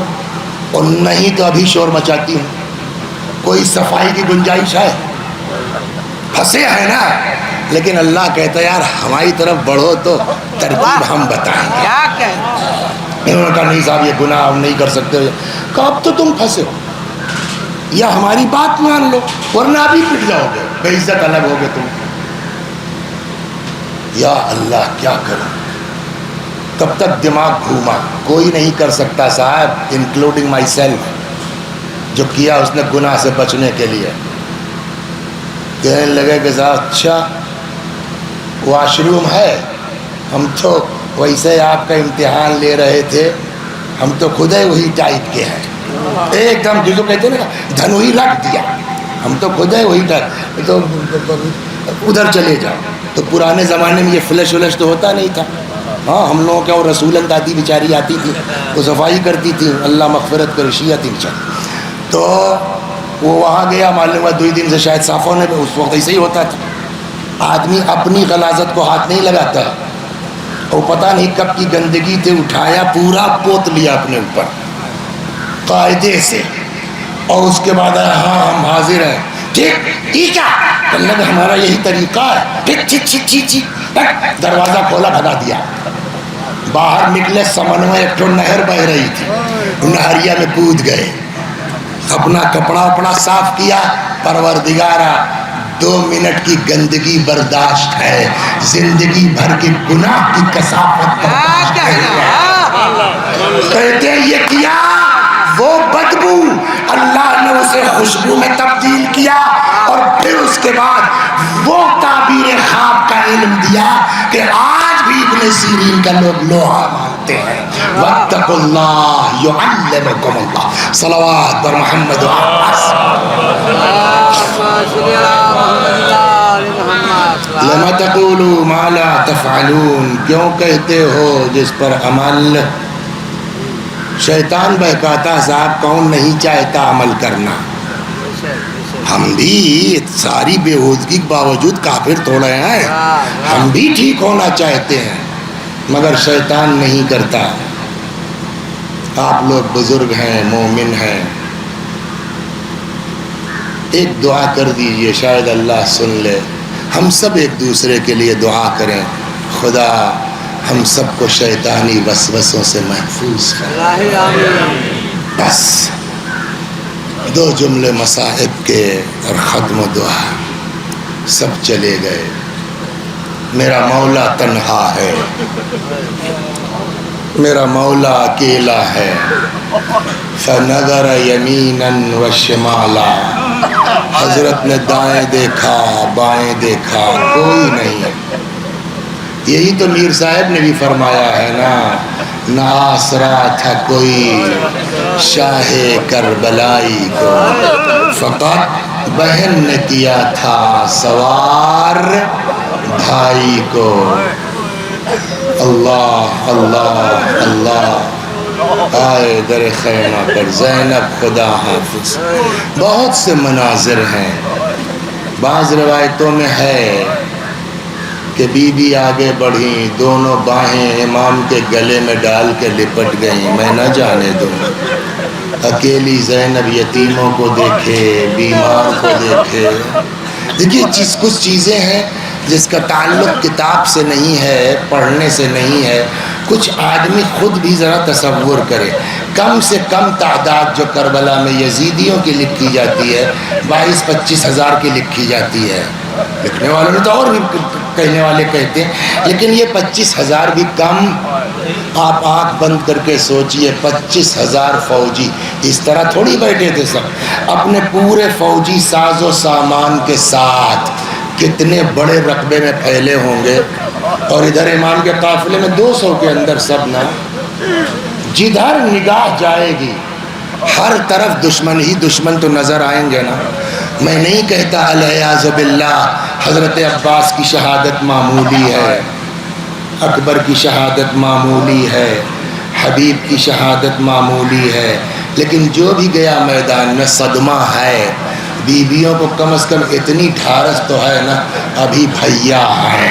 اور نہیں تو ابھی شور مچاتی ہوں. کوئی صفائی کی گنجائش ہے؟ پھنسے ہیں نا, لیکن اللہ کہتا ہے یار ہماری طرف بڑھو تو ترتیب ہم بتائیں گے. کیا کہنا. انہوں نے کہا نہیں صاحب یہ گناہ ہم نہیں کر سکتے. کہا اب تو تم پھنسے ہو, یا ہماری بات مان لو ورنہ ابھی پٹ جاؤ گے, بے عزت الگ ہوگے تم. یا اللہ کیا کروں. تب تک دماغ گھوما, کوئی نہیں کر سکتا صاحب انکلوڈنگ مائی سیلف. جو کیا اس نے گناہ سے بچنے کے لیے. کہنے لگے کہ صاحب اچھا واش روم ہے, ہم تو ویسے آپ کا امتحان لے رہے تھے, ہم تو خود ہی وہی ٹائپ کے ہیں. ایک دم جسو کہتے ہیں نا دھنو ہی رکھ دیا, ہم تو خود ہی وہی ٹائپ, تو ادھر چلے جاؤ. تو پرانے زمانے میں یہ فلش ولش تو ہوتا نہیں تھا. ہاں ہم لوگوں کے اور رسولن دادی بیچاری آتی تھی, وہ صفائی کرتی تھی, اللہ مغفرت کر, شیعہ تھی بیچاری. تو وہ وہاں گیا, معلوم ہوا 2 دن سے شاید صاف ہونے پہ, اس وقت ایسے ہی ہوتا تھا. آدمی اپنی غلاظت کو ہاتھ نہیں لگاتا, اور پتہ نہیں کب کی گندگی تھے, اٹھایا پورا پوت لیا اپنے اوپر قاعدے سے, اور اس کے بعد ہاں ہم حاضر ہیں. ٹھیک ہے, اللہ ہمارا یہی طریقہ ہے. دروازہ کھولا, بھگا دیا. باہر نکلے, سمن میں ایک نہر بہ رہی تھی, نہریا میں کود گئے. اپنا کپڑا وپڑا صاف کیا. پروردگارا 2 منٹ کی گندگی برداشت ہے, زندگی بھر کے گناہ کی کثافت برداشت کہتے ہیں یہ کیا. وہ بدبو اللہ نے اسے خوشبو میں تبدیل کیا, اور پھر اس کے بعد وہ تعبیر خواب کا علم دیا کہ آج بھی ابن سیرین کا لوگ لوہا مانتے ہیں. واتقوا اللہ یعلمکم اللہ. صلوات بر محمد و لما تقولوا ما لا تفعلون, کیوں کہتے ہو جس پر عمل. شیطان بہکاتا صاحب, کون نہیں چاہتا عمل کرنا. ہم بھی ساری بےہودگی کے باوجود کافر تھوڑے ہیں, ہم بھی ٹھیک ہونا چاہتے ہیں, مگر شیطان نہیں کرتا. آپ لوگ بزرگ ہیں, مومن ہیں, ایک دعا کر دیجئے, شاید اللہ سن لے. ہم سب ایک دوسرے کے لیے دعا کریں, خدا ہم سب کو شیطانی وسوسوں سے محفوظ کرے. بس 2 جملے مصاحب کے اور ختم و دعا. سب چلے گئے, میرا مولا تنہا ہے. میرا مولا اکیلا ہے. فنظر یمینا و شمالا، حضرت نے دائیں دیکھا بائیں دیکھا، کوئی نہیں. یہی تو میر صاحب نے بھی فرمایا ہے نا، نہ آسرا تھا کوئی شاہ کربلائی کو، فقط بہن نے کیا تھا سوار بھائی کو. اللہ اللہ اللہ، آئے در خیمہ پر زینب خدا حافظ. بہت سے مناظر ہیں. بعض روایتوں میں ہے کہ بی بی آگے بڑھیں، دونوں باہیں امام کے گلے میں ڈال کے لپٹ گئیں. میں نہ جانے دوں. اکیلی زینب یتیموں کو دیکھے، بیمار کو دیکھے. دیکھیے کچھ چیزیں ہیں جس کا تعلق کتاب سے نہیں ہے، پڑھنے سے نہیں ہے. کچھ آدمی خود بھی ذرا تصور کرے. کم سے کم تعداد جو کربلا میں یزیدیوں کی لکھی جاتی ہے 22-25 ہزار کی لکھی جاتی ہے. لکھنے والوں نے تو اور بھی کہنے والے کہتے ہیں، لیکن یہ 25 ہزار بھی کم. آپ آنکھ بند کر کے سوچئے 25 ہزار فوجی اس طرح تھوڑی بیٹھے تھے. سب اپنے پورے فوجی ساز و سامان کے ساتھ کتنے بڑے رقبے میں پھیلے ہوں گے. اور ادھر امام کے قافلے میں 200 کے اندر سب نا، جدھر نگاہ جائے گی ہر طرف دشمن ہی دشمن تو نظر آئیں گے نا. میں نہیں کہتا الیاذ باللہ حضرت عباس کی شہادت معمولی ہے، اکبر کی شہادت معمولی ہے، حبیب کی شہادت معمولی ہے، لیکن جو بھی گیا میدان میں صدمہ ہے. بیویوں کو کم از کم اتنی ڈھارس تو ہے نا، ابھی بھیا ہے،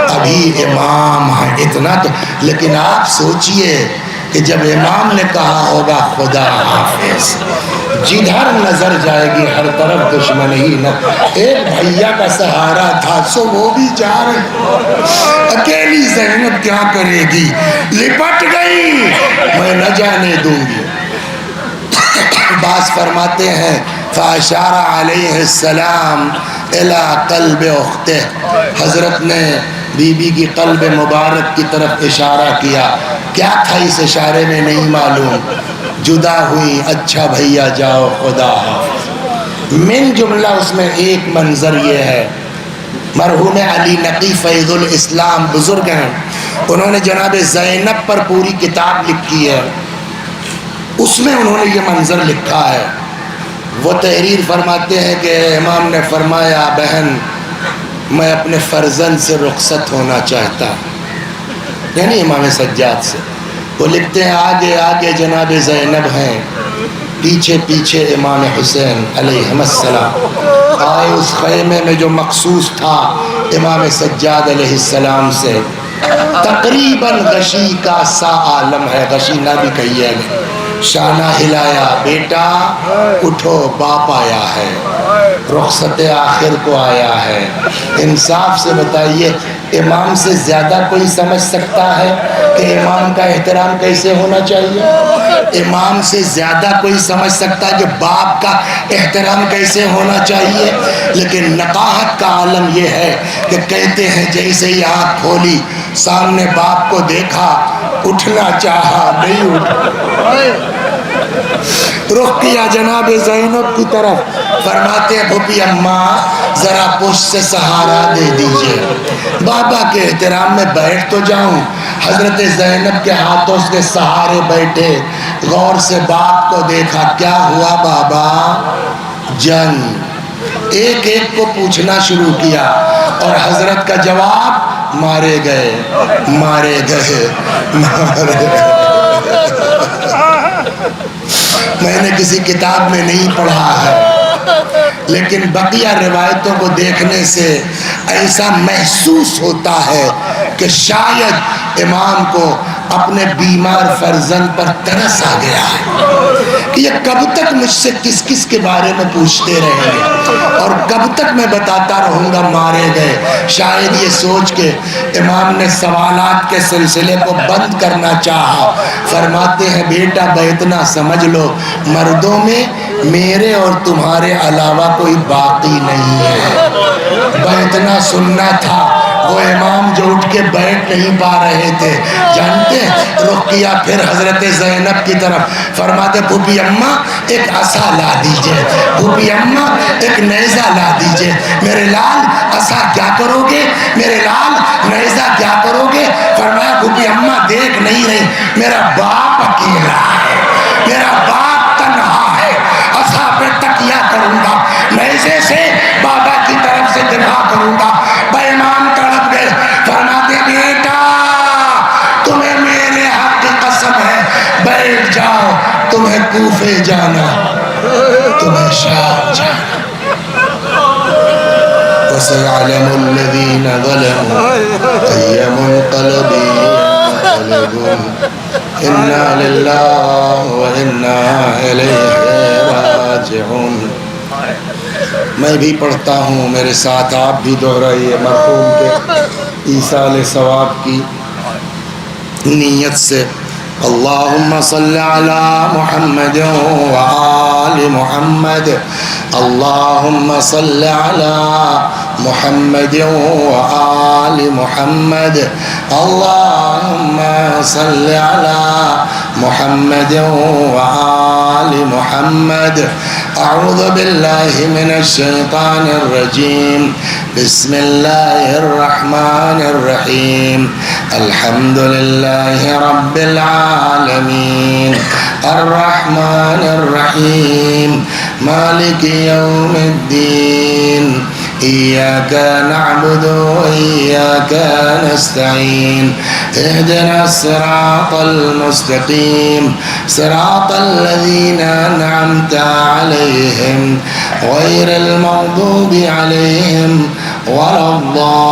ابھی امام ہے، اتنا تو. لیکن آپ سوچئے کہ جب امام نے کہا ہوگا خدا حافظ، جدھر نظر جائے گی ہر طرف دشمن ہی نا. ایک بھیا کا سہارا تھا سو وہ بھی جا رہے. اکیلی زینب کیا کرے گی، لپٹ گئی. میں نہ جانے دوں گی. بعض فرماتے ہیں فاشار علیہ السلام الی قلب اختہ، حضرت نے بی بی کی قلب مبارک کی طرف اشارہ کیا. کیا تھا اس اشارے میں نہیں معلوم. جدا ہوئی، اچھا بھیا جاؤ خدا حافظ. من جملہ اس میں ایک منظر یہ ہے، مرحوم علی نقی فیض الاسلام بزرگ ہیں، انہوں نے جناب زینب پر پوری کتاب لکھی ہے. اس میں انہوں نے یہ منظر لکھا ہے. وہ تحریر فرماتے ہیں کہ امام نے فرمایا بہن میں اپنے فرزند سے رخصت ہونا چاہتا ہوں، یعنی امام سجاد سے. وہ لکھتے ہیں آگے آگے جناب زینب ہیں، پیچھے پیچھے امام حسین علیہ السلام. آئے اس خیمے میں جو مخصوص تھا امام سجاد علیہ السلام سے. تقریباً غشی کا سا عالم ہے، غشی نہ بھی کہیے. شانہ ہلایا، بیٹا اٹھو باپ آیا ہے، رخصت آخر کو آیا ہے. انصاف سے بتائیے امام سے زیادہ کوئی سمجھ سکتا ہے کہ امام کا احترام کیسے ہونا چاہیے؟ امام سے زیادہ کوئی سمجھ سکتا ہے کہ باپ کا احترام کیسے ہونا چاہیے؟ لیکن نقاہت کا عالم یہ ہے کہ کہتے ہیں جیسے ہی آنکھ کھولی سامنے باپ کو دیکھا، اٹھنا چاہا نہیں اٹھا. رخ کیا جناب زینب کی طرف. فرماتے ہیں پھوپھی اماں ذرا پشت سے سہارا دے دیجئے، بابا کے احترام میں بیٹھ تو جاؤں. حضرت زینب کے ہاتھوں کے سہارے بیٹھے، غور سے باپ کو دیکھا. کیا ہوا بابا؟ جنگ. ایک ایک کو پوچھنا شروع کیا اور حضرت کا جواب مارے گئے مارے گئے مارے گئے. میں نے کسی کتاب میں نہیں پڑھا ہے، لیکن بقیہ روایتوں کو دیکھنے سے ایسا محسوس ہوتا ہے کہ شاید امام کو اپنے بیمار فرزند پر ترس آ گیا ہے کہ یہ کب تک مجھ سے کس کس کے بارے میں پوچھتے رہیں گے اور کب تک میں بتاتا رہوں گا مارے گئے. شاید یہ سوچ کے امام نے سوالات کے سلسلے کو بند کرنا چاہا. فرماتے ہیں بیٹا اتنا سمجھ لو مردوں میں میرے اور تمہارے علاوہ کوئی باقی نہیں ہے. اتنا سننا تھا وہ امام جو اٹھ کے بیٹھ نہیں پا رہے تھے، جانتے ہیں رخ کیا پھر حضرت زینب کی طرف، فرماتے پھوپھی اماں ایک عصا لا دیجئے، پھوپھی اماں ایک نیزہ لا دیجئے، میرے لال عصا کیا کرو گے، میرے لال نیزہ کیا کرو گے؟ فرمایا پھوپھی اماں دیکھ نہیں رہی، میرا باپ اکیلا ہے، میرا باپ تنہا ہے، عصا پہ تکیہ کروں گا، نیزے سے بابا کی طرف سے دفاع کروں گا۔ بھائی امام تڑپ گئے، فرماتے بیٹا تمہیں میرے حق کی قسم ہے، بیٹھ جاؤ، تمہیں کوفے جانا، تمہیں شام جانا۔ وَسَيَعْلَمُ الَّذِينَ ظَلَمُوا أَيَّ مُنْقَلَبٍ يَنْقَلِبُونَ إِنَّا لِلَّهِ وَإِنَّا إِلَيْهِ راجعون۔ میں بھی پڑھتا ہوں، میرے ساتھ آپ بھی دہرائیے مرحوم کے ایصال ثواب کی نیت سے۔ اللہم صلی علی محمد وآل محمد، اللہم صلی علی محمد وآل محمد، اللہم صلی علی محمد وآل محمد۔ اعوذ باللہ من الشیطان الرجیم، بسم اللہ الرحمن الرحیم، الحمد للہ رب العالمین، الرحمن الرحیم، مالک یوم الدین، ایاک نعبد وإیاک نستعین، اہدنا الصراط المستقیم، صراط الذین انعمت علیہم غیر المغضوب علیہم ولا الضالین۔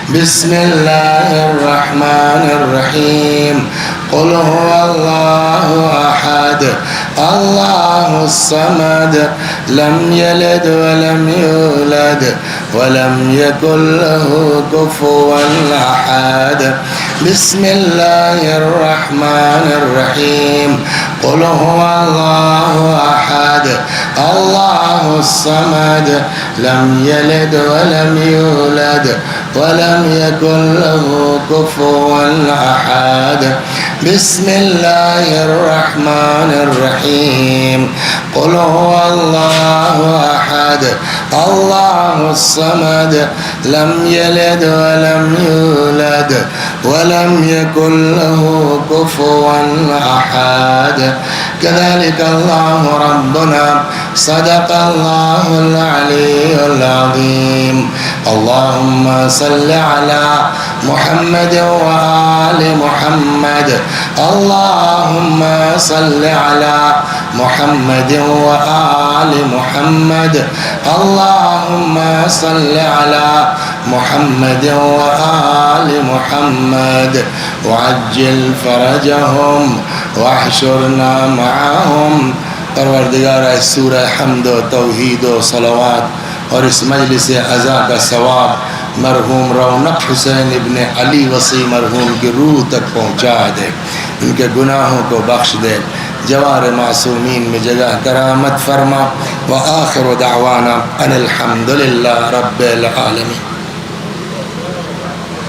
بسم اللہ الرحمن الرحیم، قل هو اللہ احد اللہ الصمد لم یلد ولم یولد ولم یکن له کفوا احد۔ بسم اللہ الرحمن الرحیم، قل هو اللہ احد اللہ الصمد لم یلد ولم یولد ولم یکن له کفوا احد۔ بسم اللہ الرحمن الرحیم، قل هو اللہ احد اللہ الصمد لم یلد ولم یولد ولم یکن له کفوا احد۔ كذلك الله ربنا صدق الله العلي العظيم۔ اللهم صل على محمد وآل محمد، اللهم صل على محمد وآل محمد، اللهم صل على محمد وآل محمد، وعجل فرجهم واحشرنا معهم۔ پروردگارہ اس سورہ حمد و توحید و صلوات اور اس مجلس عزا کا ثواب مرحوم رونق حسین ابن علی وصی مرحوم کی روح تک پہنچا دے، ان کے گناہوں کو بخش دے، جوار معصومین میں جگہ کرامت فرما۔ وآخر دعوانا ان الحمد للہ رب العالمین۔